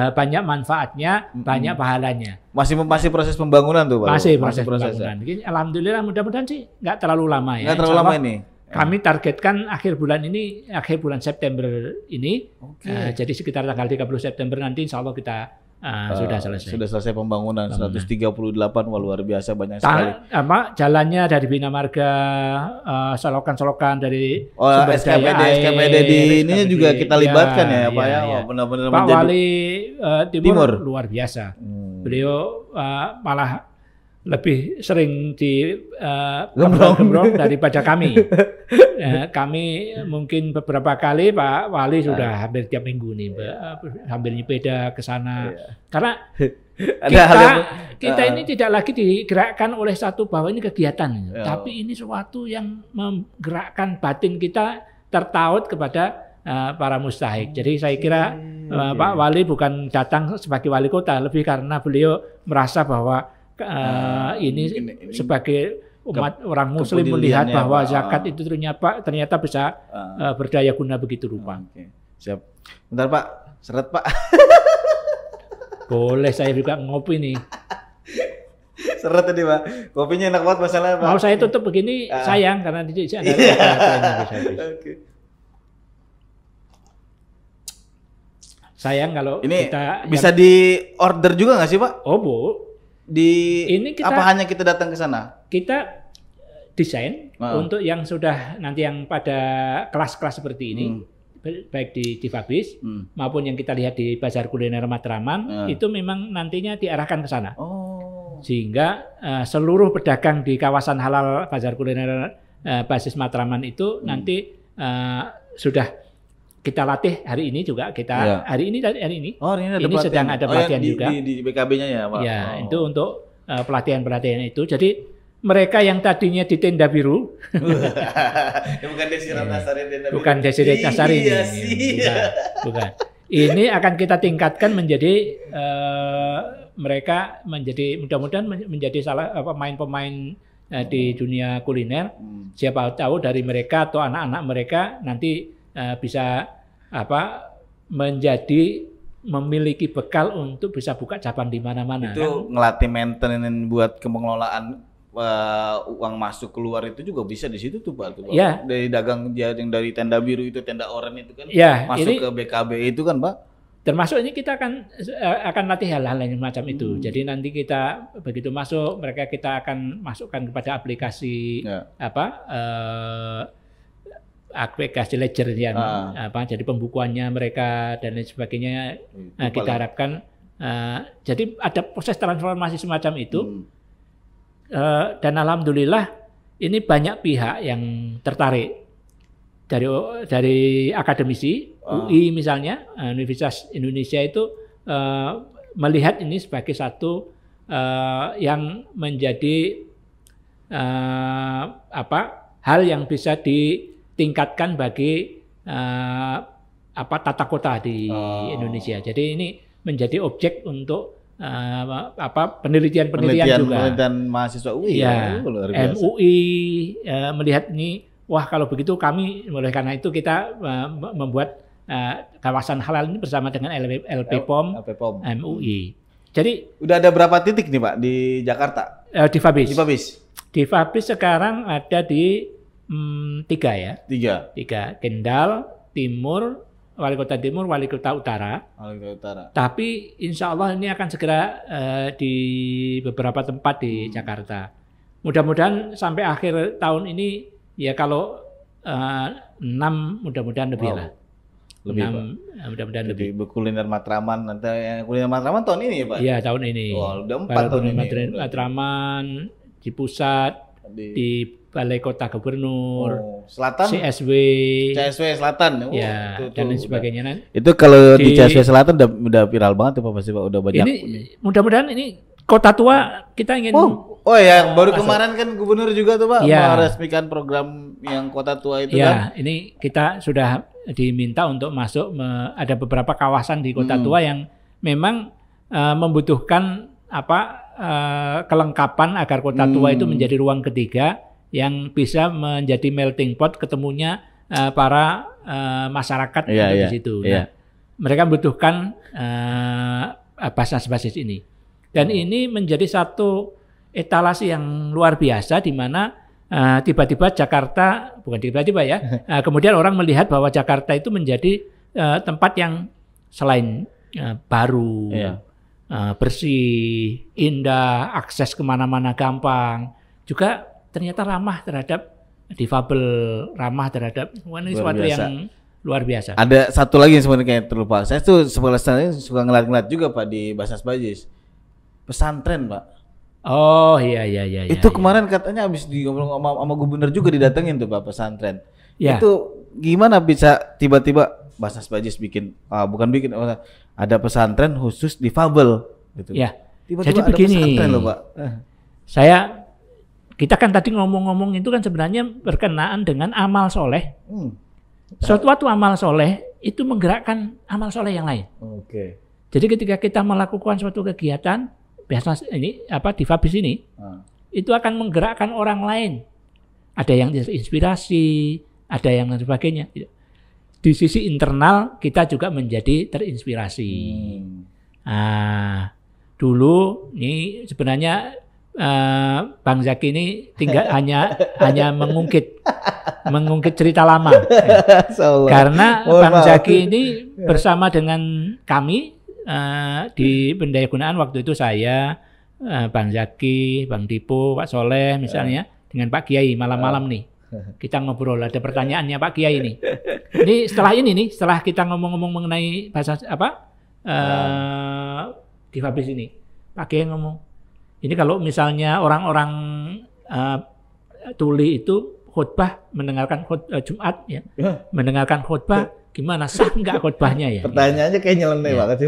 B: banyak manfaatnya, banyak pahalanya.
A: Masih proses pembangunan tuh Pak?
B: Masih proses pembangunan. Jadi, alhamdulillah mudah-mudahan sih nggak terlalu lama ya.
A: Nggak terlalu lama ini?
B: Kami targetkan akhir bulan September ini. Jadi sekitar tanggal 30 September nanti insya Allah kita sudah selesai.
A: Sudah selesai pembangunan 138, wah luar biasa banyak sekali.
B: Jalannya dari Bina Marga, solokan-solokan dari sumber
A: SKPD,
B: daya
A: SKPD di ini juga kita libatkan ya Pak ya. Benar-benar
B: Pak
A: menjadi
B: Wali Timur luar biasa. Beliau malah lebih sering di gembrong daripada kami. Kami mungkin beberapa kali Pak Wali sudah hampir tiap minggu nih sambil nyepeda ke sana. Karena kita ini tidak lagi digerakkan oleh satu bahwa ini kegiatan, tapi ini sesuatu yang menggerakkan batin kita tertaut kepada para mustahik. Jadi saya kira Pak Wali bukan datang sebagai wali kota, lebih karena beliau merasa bahwa ini sebagai umat orang Muslim melihat bahwa zakat itu ternyata bisa berdaya guna begitu rupa.
A: Siap. Bentar Pak, seret Pak.
B: Boleh saya juga ngopi nih.
A: Seret tadi Pak. Kopinya enak banget masalahnya Pak.
B: Mau saya tutup begini sayang karena di sini ada sayang kalau
A: ini
B: kita
A: bisa di order juga nggak sih Pak?
B: Oh Bu.
A: Apa hanya kita datang ke sana?
B: Kita desain untuk yang sudah nanti yang pada kelas-kelas seperti ini, baik di Tifabis maupun yang kita lihat di Bazar Kuliner Matraman, itu memang nantinya diarahkan ke sana. Sehingga seluruh pedagang di kawasan halal Bazar Kuliner basis Matraman itu nanti sudah kita latih hari ini juga hari ini.
A: Oh, ini
B: sedang ada pelatihan juga
A: di BKB-nya ya, Pak.
B: Ya, itu untuk pelatihan itu. Jadi mereka yang tadinya di tenda biru,
A: bukan Desi Ratnasari tenda biru.
B: Bukan Desi Ratnasari bukan. Ini akan kita tingkatkan menjadi mereka menjadi mudah-mudahan menjadi salah pemain-pemain di dunia kuliner. Siapa tahu dari mereka atau anak-anak mereka nanti bisa menjadi memiliki bekal untuk bisa buka cabang di mana-mana.
A: Itu ngelatih maintenance buat pengelolaan uang masuk keluar itu juga bisa di situ tuh Pak.
B: Ya.
A: Dari dagang yang dari tenda biru itu, tenda oranye itu kan masuk ke BKB itu kan Pak.
B: Termasuk ini kita akan latih hal-hal yang macam itu. Jadi nanti kita begitu masuk kita akan masukkan kepada aplikasi aplikasi ledger yang jadi pembukuannya mereka dan lain sebagainya. Kita harapkan jadi ada proses transformasi semacam itu dan alhamdulillah ini banyak pihak yang tertarik dari akademisi UI misalnya, Universitas Indonesia itu melihat ini sebagai satu yang menjadi hal yang bisa ditingkatkan bagi tata kota di Indonesia. Jadi ini menjadi objek untuk penelitian juga.
A: Penelitian mahasiswa UI
B: ya,
A: luar biasa.
B: MUI melihat ini, wah kalau begitu kami, oleh karena itu kita membuat kawasan halal ini bersama dengan LPPOM MUI. Jadi
A: udah ada berapa titik nih Pak di Jakarta?
B: Di Fabis.
A: Di
B: Fabis sekarang ada di 3 ya. 3. Kendal, Timur, Wali Kota Timur, Wali Kota Utara. Tapi insya Allah ini akan segera di beberapa tempat di Jakarta. Mudah-mudahan sampai akhir tahun ini ya kalau 6 mudah-mudahan lebih lah. Mudah-mudahan lebih.
A: Kuliner Matraman, nanti kuliner Matraman tahun ini ya Pak?
B: Iya tahun ini.
A: Udah 4 tahun ini.
B: Matraman di pusat, di Balai Kota Gubernur,
A: Selatan,
B: CSW
A: Selatan,
B: ya, dan lain sebagainya.
A: Itu kalau di CSW Selatan udah viral banget ya Pak, pasti Pak, udah banyak.
B: Ini mudah-mudahan ini kota tua kita ingin.
A: Ya, baru kemarin kan Gubernur juga tuh Pak meresmikan program yang kota tua itu kan.
B: Ini kita sudah diminta untuk masuk ada beberapa kawasan di kota tua yang memang membutuhkan kelengkapan agar kota tua itu menjadi ruang ketiga yang bisa menjadi melting pot ketemunya para masyarakat di situ. Nah, mereka membutuhkan basis-basis ini. Dan ini menjadi satu etalase yang luar biasa di mana tiba-tiba Jakarta, bukan tiba-tiba ya, kemudian orang melihat bahwa Jakarta itu menjadi tempat yang selain baru, bersih, indah, akses kemana-mana gampang, juga ternyata ramah terhadap difabel, ramah terhadap ini sesuatu yang luar biasa. Ada
A: satu lagi yang sebenarnya terlupa. Saya tuh sebenarnya suka ngeliat-ngeliat juga Pak di Basnas Bajis. Pesantren Pak.
B: Oh iya.
A: Itu kemarin katanya habis ngobrol sama gubernur juga didatengin tuh Pak pesantren. Ya. Itu gimana bisa tiba-tiba Basnas Bajis ada pesantren khusus difabel gitu.
B: Ya.
A: Tiba-tiba
B: jadi
A: ada
B: begini,
A: pesantren loh Pak.
B: Kita kan tadi ngomong-ngomong itu kan sebenarnya berkenaan dengan amal soleh. Suatu amal soleh itu menggerakkan amal soleh yang lain.
A: Oke.
B: Jadi ketika kita melakukan suatu kegiatan, biasanya ini di Fabis ini, itu akan menggerakkan orang lain. Ada yang terinspirasi, ada yang lain sebagainya. Di sisi internal kita juga menjadi terinspirasi. Dulu ini sebenarnya Bang Zaki ini tinggal hanya mengungkit cerita lama. Karena Bang Zaki ini bersama dengan kami di pendayagunaan waktu itu saya, Bang Zaki, Bang Dipo, Pak Soleh misalnya, dengan Pak Kiai malam-malam nih. Kita ngobrol, ada pertanyaannya Pak Kiai ini. Ini setelah kita ngomong-ngomong mengenai bahasa di Fabis ini, Pak Kiai ngomong, ini kalau misalnya orang-orang tuli itu khutbah, mendengarkan Jumat ya, mendengarkan khutbah, gimana sah enggak khutbahnya ya?
A: Pertanyaannya kayak nyeleneh banget sih.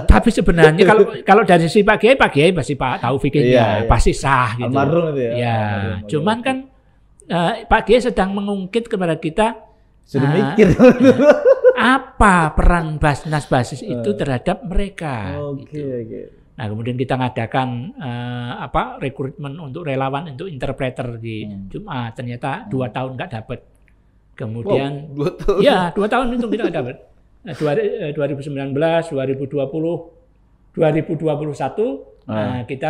B: Tapi sebenarnya kalau dari sisi Pak Kiai pasti tahu fikihnya, pasti sah gitu.
A: Almarhum itu ya.
B: Almarhum. Cuman kan Pak Kiai sedang mengungkit kepada kita
A: sudah mikir
B: apa peran Basnas Basis itu terhadap mereka.
A: Oke.
B: Nah, kemudian kita ngadakan rekrutmen untuk relawan untuk interpreter di Jumat. Ternyata 2 tahun nggak dapat. Kemudian
A: 2 tahun.
B: Ya, 2 tahun itu kita nggak dapat. 2019, 2020, 2021 kita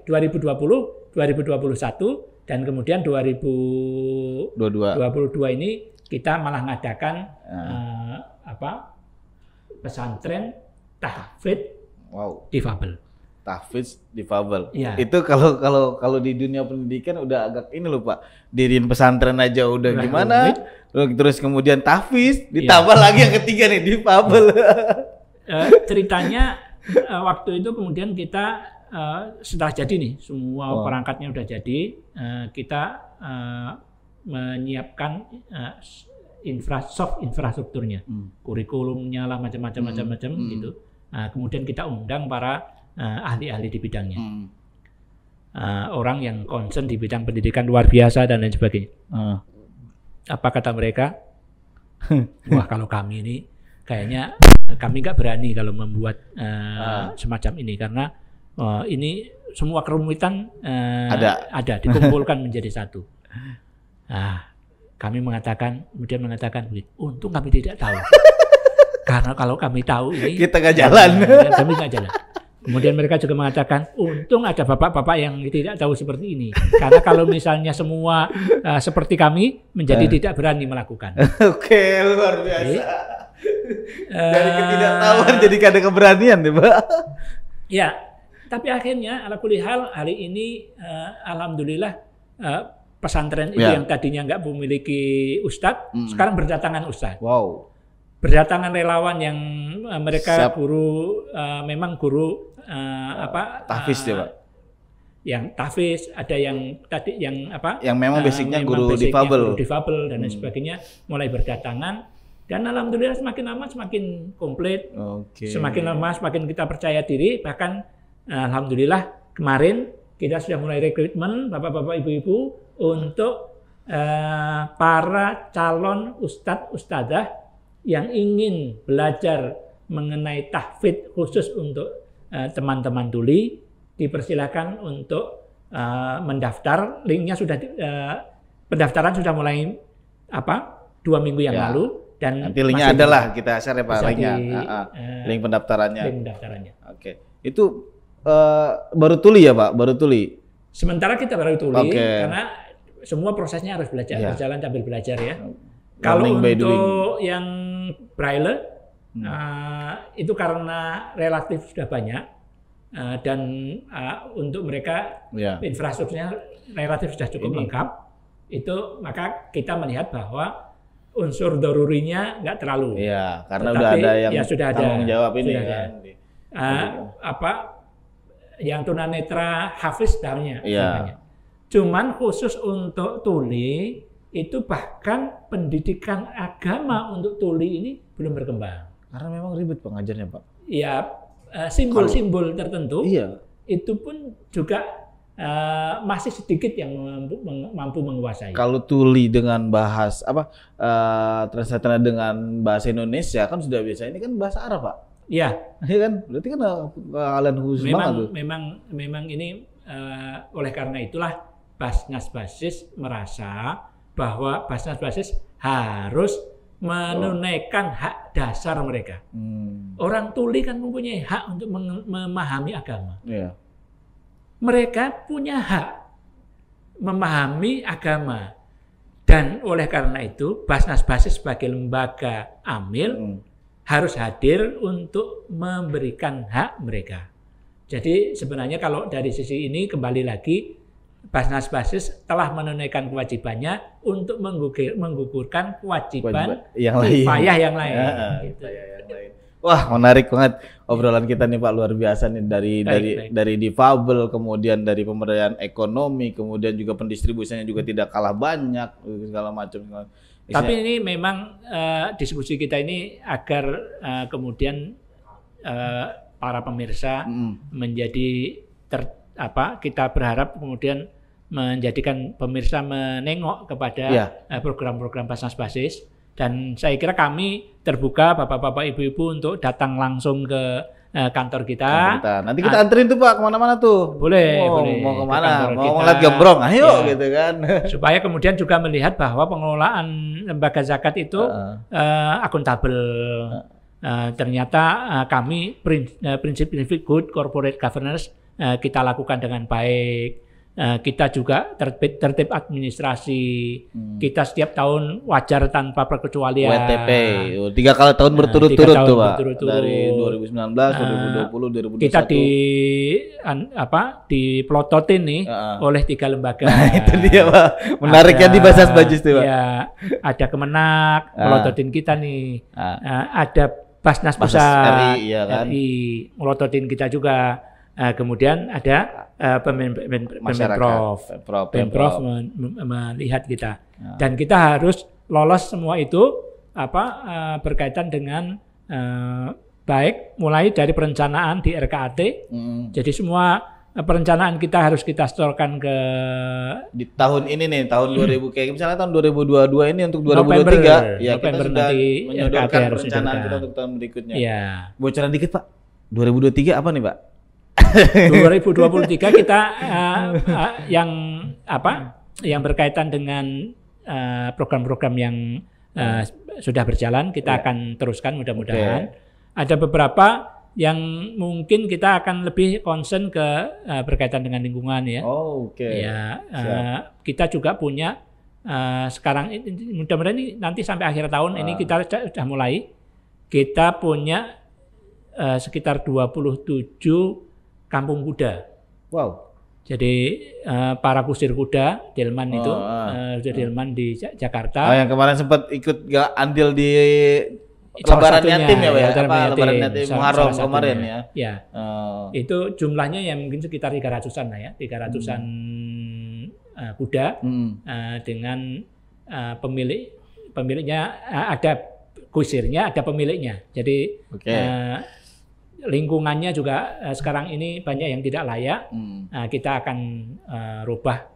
B: 2020, 2021 dan kemudian 2022 ini kita malah ngadakan pesantren tahfidz difabel.
A: Tahfidz difabel.
B: Ya.
A: Itu kalau di dunia pendidikan udah agak ini loh Pak. Diriin pesantren aja udah gimana? Terus kemudian tahfidz ditambah lagi yang ketiga nih difabel.
B: Ceritanya waktu itu kemudian kita setelah jadi nih semua perangkatnya udah jadi, kita menyiapkan soft infrastrukturnya, kurikulumnya lah macam-macam gitu. Nah, kemudian kita undang para ahli-ahli di bidangnya, orang yang concern di bidang pendidikan luar biasa dan lain sebagainya. Apa kata mereka? Wah, kalau kami ini kayaknya kami nggak berani kalau membuat semacam ini karena ini semua kerumitan ada dikumpulkan menjadi satu. Nah, kemudian mengatakan, untung kami tidak tahu. Karena kalau kami tahu ini
A: kita nggak jalan.
B: Kami nggak jalan. Kemudian mereka juga mengatakan, untung ada bapak-bapak yang tidak tahu seperti ini. Karena kalau misalnya semua seperti kami, menjadi tidak berani melakukan.
A: Oke, luar biasa. Dari ketidaktahuan jadi ada keberanian nih, Pak.
B: Ya, tapi akhirnya ala kulli hal hari ini alhamdulillah pesantren itu yang tadinya nggak memiliki ustadz, sekarang berdatangan ustadz.
A: Wow.
B: Berdatangan relawan yang mereka guru memang guru
A: tahfiz ya, Pak.
B: Yang tahfiz, ada yang tadi yang
A: yang memang basicnya guru
B: difabel dan lain sebagainya mulai berdatangan dan alhamdulillah semakin lama semakin komplit. Semakin lama semakin kita percaya diri, bahkan alhamdulillah kemarin kita sudah mulai rekrutmen bapak-bapak ibu-ibu untuk para calon ustadz ustadzah yang ingin belajar mengenai tahfidz khusus untuk teman-teman tuli, dipersilakan untuk mendaftar. Linknya sudah pendaftaran sudah mulai 2 minggu yang lalu dan
A: nanti linknya adalah kita share ya Pak linknya. Link pendaftarannya. Oke. Itu baru tuli ya Pak, baru tuli.
B: Sementara kita baru tuli karena semua prosesnya harus belajar, berjalan sambil belajar ya. Kalau untuk yang braille itu karena relatif sudah banyak dan untuk mereka infrastrukturnya relatif sudah cukup lengkap, itu maka kita melihat bahwa unsur darurinya nggak terlalu.
A: Iya, karena udah ada yang tanggung jawab ini kan.
B: Yang tunanetra hafiz namanya. Cuman khusus untuk tuli itu bahkan pendidikan agama untuk tuli ini belum berkembang.
A: Karena memang ribet pengajarnya Pak.
B: Ya, simbol-simbol tertentu itu pun juga masih sedikit yang mampu menguasai.
A: Kalau tuli dengan bahas translatornya dengan bahasa Indonesia kan sudah biasa. Ini kan bahasa Arab Pak. Iya kan? Berarti kan kalian khusus banget tuh.
B: Memang ini oleh karena itulah Basnas Basis merasa bahwa Basnas Basis harus menunaikan hak dasar mereka. Orang tuli kan mempunyai hak untuk memahami agama. Mereka punya hak memahami agama. Dan oleh karena itu Basnas Basis sebagai lembaga amil harus hadir untuk memberikan hak mereka. Jadi sebenarnya kalau dari sisi ini kembali lagi Basnas Basis telah menunaikan kewajibannya untuk menggugurkan kewajiban kifayah yang lain.
A: Wah, menarik banget obrolan kita nih Pak, luar biasa nih dari difabel, kemudian dari pemberdayaan ekonomi, kemudian juga pendistribusinya juga tidak kalah banyak segala macam.
B: Tapi ini memang diskusi kita ini agar kemudian para pemirsa menjadi kita berharap kemudian menjadikan pemirsa menengok kepada program-program Basnas Basis, dan saya kira kami terbuka bapak-bapak ibu-ibu untuk datang langsung ke kantor kita.
A: Nanti kita anterin tuh Pak kemana-mana tuh.
B: Boleh.
A: Mau kemana? Mau ngeliat gembrong, ayo gitu kan.
B: Supaya kemudian juga melihat bahwa pengelolaan lembaga zakat itu akuntabel. Ternyata kami prinsip-prinsip good corporate governance kita lakukan dengan baik. Kita juga tertib administrasi. Kita setiap tahun wajar tanpa perkecualian.
A: WTP 3 kali tahun berturut-turut tuh Pak. Dari 2019, 2020, 2021.
B: Kita dipelototin nih oleh 3 lembaga.
A: Nah, itu dia Pak. Menariknya di Basnas Basis tuh Pak.
B: Ya, ada Kemenak melototin kita nih. Ada Basnas Pusat RI melototin kita juga. Kemudian ada Pemprov melihat kita, dan kita harus lolos semua itu berkaitan dengan baik mulai dari perencanaan di RKAT. Jadi semua perencanaan kita harus kita setorkan ke
A: di tahun ini nih, tahun 2000 kayak misalnya tahun 2022 ini untuk 2023 ya kita sudah menyodorkan perencanaan kita untuk tahun berikutnya.
B: Ya.
A: Bocoran dikit Pak, 2023 apa nih Pak?
B: 2023 kita yang berkaitan dengan program-program yang sudah berjalan kita akan teruskan mudah-mudahan. Ada beberapa yang mungkin kita akan lebih concern ke berkaitan dengan lingkungan ya. Ya, kita juga punya sekarang mudah-mudahan ini nanti sampai akhir tahun ini kita sudah mulai. Kita punya sekitar 27 kampung kuda.
A: Wow.
B: Jadi para kusir kuda delman itu delman di Jakarta.
A: Yang kemarin sempat ikut andil di lebaran yatim ya Pak ya? Lebaran yatim Muharram kemarin ya?
B: Ya. Itu jumlahnya yang mungkin sekitar 300-an lah ya, 300-an kuda dengan pemiliknya ada kusirnya, ada pemiliknya. Jadi lingkungannya juga sekarang ini banyak yang tidak layak. Kita akan rubah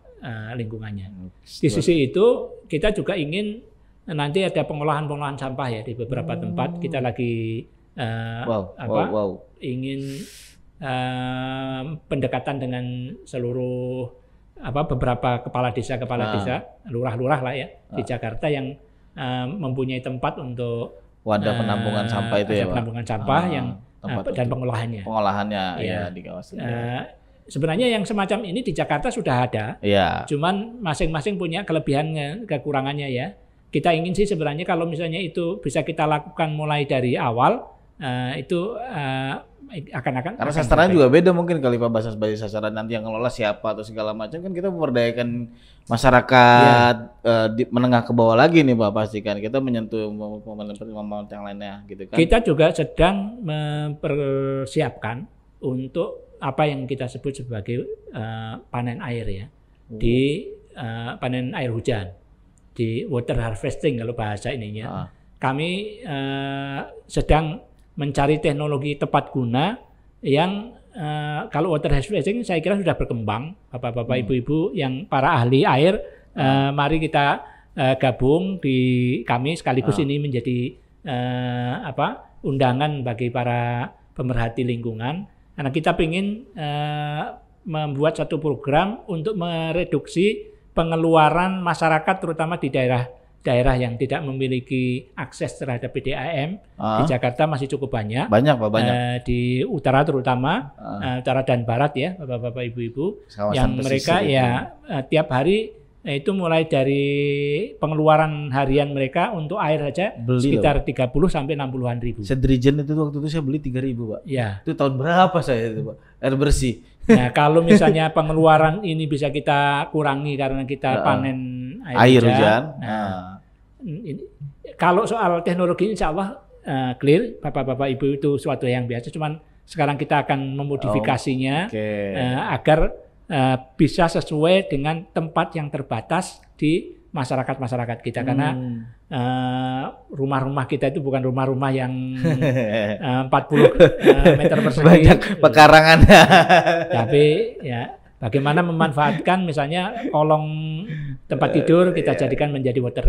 B: lingkungannya. Di sisi itu kita juga ingin nanti ada pengolahan sampah ya di beberapa tempat. Kita lagi ingin pendekatan dengan seluruh beberapa kepala desa, lurah-lurah lah ya di Jakarta yang mempunyai tempat untuk
A: wadah penampungan sampah itu ya Pak.
B: Penampungan sampah yang dan pengolahannya.
A: Ya di kawasan.
B: Sebenarnya yang semacam ini di Jakarta sudah ada.
A: Ya.
B: Cuman masing-masing punya kelebihan kekurangannya ya. Kita ingin sih sebenarnya kalau misalnya itu bisa kita lakukan mulai dari awal, itu akan
A: karena sasaran juga beda mungkin kali Pak, Basnas bagi sasaran nanti yang ngelola siapa atau segala macam kan kita memberdayakan masyarakat menengah ke bawah lagi nih Pak, pastikan kita menyentuh momen yang lainnya gitu kan.
B: Kita juga sedang mempersiapkan untuk apa yang kita sebut sebagai panen air ya, di panen air hujan. Di water harvesting kalau bahasa ininya. Kami sedang mencari teknologi tepat guna yang kalau water harvesting saya kira sudah berkembang. Bapak-bapak, ibu-ibu yang para ahli air, mari kita gabung di kami sekaligus ini menjadi undangan bagi para pemerhati lingkungan. Karena kita ingin membuat satu program untuk mereduksi pengeluaran masyarakat terutama di daerah yang tidak memiliki akses terhadap PDAM. Di Jakarta masih cukup banyak.
A: Banyak Pak, banyak.
B: Di utara terutama, utara dan barat ya, Bapak-bapak, Ibu-ibu, yang mereka ya tiap hari itu mulai dari pengeluaran harian mereka untuk air saja sekitar 30 sampai 60-an ribu.
A: Sedrijen itu waktu itu saya beli 3.000 Pak.
B: Ya.
A: Itu tahun berapa saya itu Pak? Air bersih.
B: Nah, kalau misalnya pengeluaran ini bisa kita kurangi karena kita panen air hujan. Kalau soal teknologi insya Allah clear, Bapak-bapak Ibu itu suatu yang biasa. Cuman sekarang kita akan memodifikasinya agar bisa sesuai dengan tempat yang terbatas di masyarakat kita karena rumah-rumah kita itu bukan rumah-rumah yang 40 meter persegi.
A: Banyak pekarangannya.
B: Tapi ya bagaimana memanfaatkan misalnya kolong tempat tidur kita jadikan menjadi water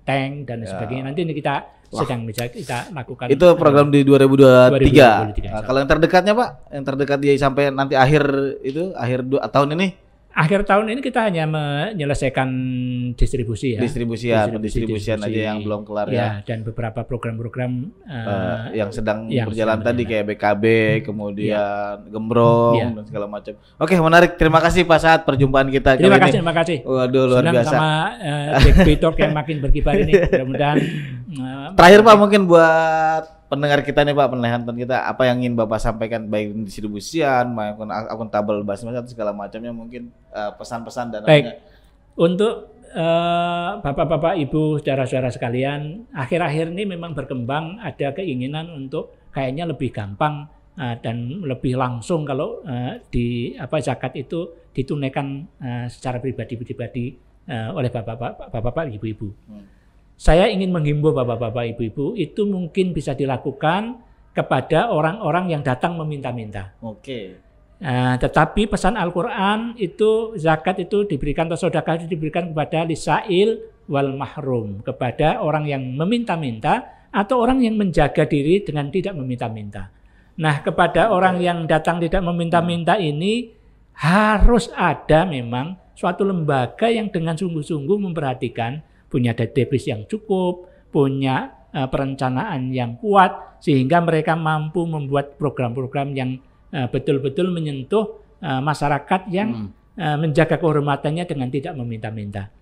B: tank dan sebagainya. Nanti ini kita sedang bisa kita lakukan.
A: Itu program di 2023. Kalau yang terdekatnya Pak, yang terdekat dia sampai nanti akhir tahun ini?
B: Akhir tahun ini kita hanya menyelesaikan distribusi ya.
A: Pendistribusian aja yang belum kelar ya.
B: Dan beberapa program-program
A: yang sedang berjalan tadi kayak BKB, kemudian Gembrong dan segala macam. Oke, menarik. Terima kasih Pak Saat perjumpaan kita
B: kali ini. Terima kasih.
A: Waduh, luar biasa.
B: Sama Jack Talk yang makin berkibar ini. Mudah-mudahan.
A: Terakhir Pak, mungkin buat pendengar kita nih Pak, penonton kita, apa yang ingin Bapak sampaikan baik distribusian maupun akuntabel Basnas segala macamnya, mungkin pesan-pesan dan
B: baik. Untuk Bapak-bapak, Ibu, saudara-saudara sekalian, akhir-akhir ini memang berkembang ada keinginan untuk kayaknya lebih gampang dan lebih langsung kalau zakat itu ditunaikan secara pribadi oleh Bapak-bapak, Ibu-ibu. Saya ingin menghimbau Bapak-bapak, Ibu-ibu, itu mungkin bisa dilakukan kepada orang-orang yang datang meminta-minta.
A: Oke.
B: Tetapi pesan Al-Quran itu zakat itu diberikan atau sedekah itu diberikan kepada lisail wal mahrum, kepada orang yang meminta-minta atau orang yang menjaga diri dengan tidak meminta-minta. Nah, kepada orang yang datang tidak meminta-minta ini harus ada memang suatu lembaga yang dengan sungguh-sungguh memperhatikan, punya database yang cukup, punya perencanaan yang kuat, sehingga mereka mampu membuat program-program yang betul-betul menyentuh masyarakat yang menjaga kehormatannya dengan tidak meminta-minta.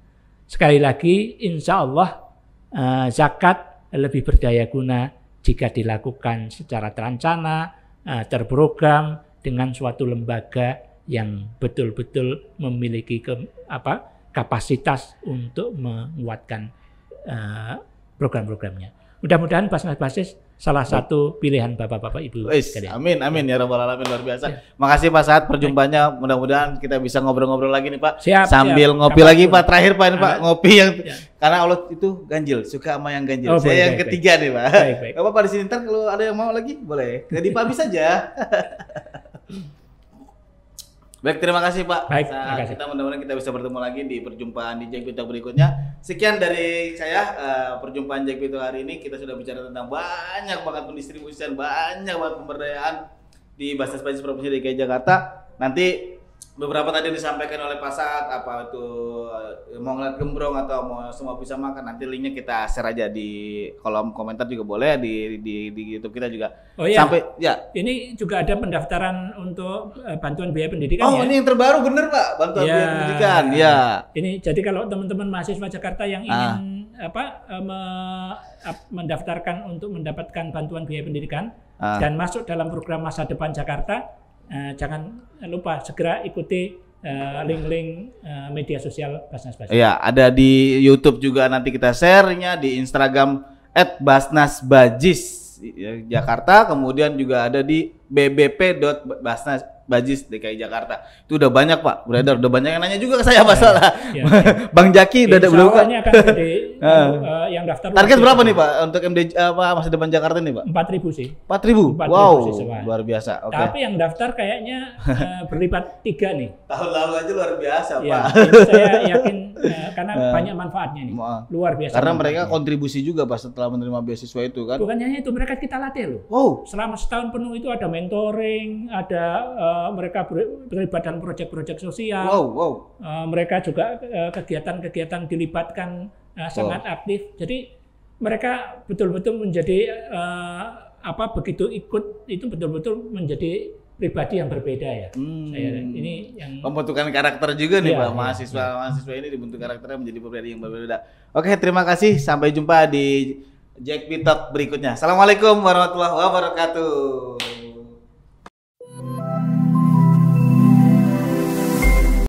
B: Sekali lagi, insya Allah zakat lebih berdaya guna jika dilakukan secara terencana, terprogram dengan suatu lembaga yang betul-betul memiliki kapasitas untuk menguatkan program-programnya. Mudah-mudahan Basnas Basis salah satu pilihan Bapak-Bapak Ibu sekalian.
A: Amin ya rabbal alamin, luar biasa. Makasih Pak Saad perjumpanya. Mudah-mudahan kita bisa ngobrol-ngobrol lagi nih Pak.
B: Siap,
A: sambil ngopi lagi Pak. Terakhir Pak ini Pak, ngopi yang karena Allah itu ganjil, suka sama yang ganjil. Saya yang ketiga nih Pak. Gak apa-apa di sini, ntar kalau ada yang mau lagi boleh. Jadi Pak bisa aja. Baik, terima kasih Pak.
B: Baik, terima kasih.
A: Kita mudah-mudahan kita bisa bertemu lagi di perjumpaan di Jack Talk berikutnya. Sekian dari saya, perjumpaan Jack Talk hari ini. Kita sudah bicara tentang banyak banget pendistribusian, banyak banget pemberdayaan di Basnas Basis Provinsi DKI Jakarta. Nanti beberapa tadi disampaikan oleh Pak Saad, apa itu mau ngeliat gembrong atau mau semua bisa makan, nanti linknya kita share aja di kolom komentar juga boleh, di YouTube kita juga.
B: Oh iya,
A: sampai ya
B: ini juga ada pendaftaran untuk bantuan biaya pendidikan.
A: Oh ya? Ini yang terbaru bener Pak, bantuan biaya pendidikan ya. Ini
B: jadi kalau teman-teman mahasiswa Jakarta yang ingin mendaftarkan untuk mendapatkan bantuan biaya pendidikan dan masuk dalam program Masa Depan Jakarta, jangan lupa segera ikuti link-link media sosial Basnas Basis.
A: Iya, ada di YouTube juga, nanti kita share-nya di Instagram @basnasbajis Jakarta, kemudian juga ada di bbp.basnasbajis DKI Jakarta. Itu udah banyak Pak, beredar, udah banyak yang nanya juga ke saya masalah. Bang Jaki udah ada belum Pak?
B: Yang daftar.
A: Target berapa nih Pak untuk Masa Depan Jakarta nih Pak?
B: 4.000 sih.
A: 4.000? Wow, luar biasa. Okay.
B: Tapi yang daftar kayaknya berlipat 3 nih.
A: Tahun lalu aja luar biasa
B: ya,
A: Pak.
B: Saya yakin karena banyak manfaatnya nih. Luar biasa.
A: Karena mereka kontribusi juga Pak setelah menerima beasiswa itu kan.
B: Bukan hanya itu, mereka kita latih loh.
A: Wow.
B: Selama setahun penuh itu ada mentoring, ada mereka terlibat dalam proyek-proyek sosial.
A: Wow.
B: Mereka juga kegiatan-kegiatan dilibatkan sangat aktif. Jadi mereka betul-betul menjadi begitu ikut itu betul-betul menjadi pribadi yang berbeda ya. Ini yang
A: pembentukan karakter juga nih Pak. Mahasiswa ini dibentuk karakternya menjadi pribadi yang berbeda. Oke, terima kasih. Sampai jumpa di Jack Talk berikutnya. Assalamualaikum warahmatullahi wabarakatuh.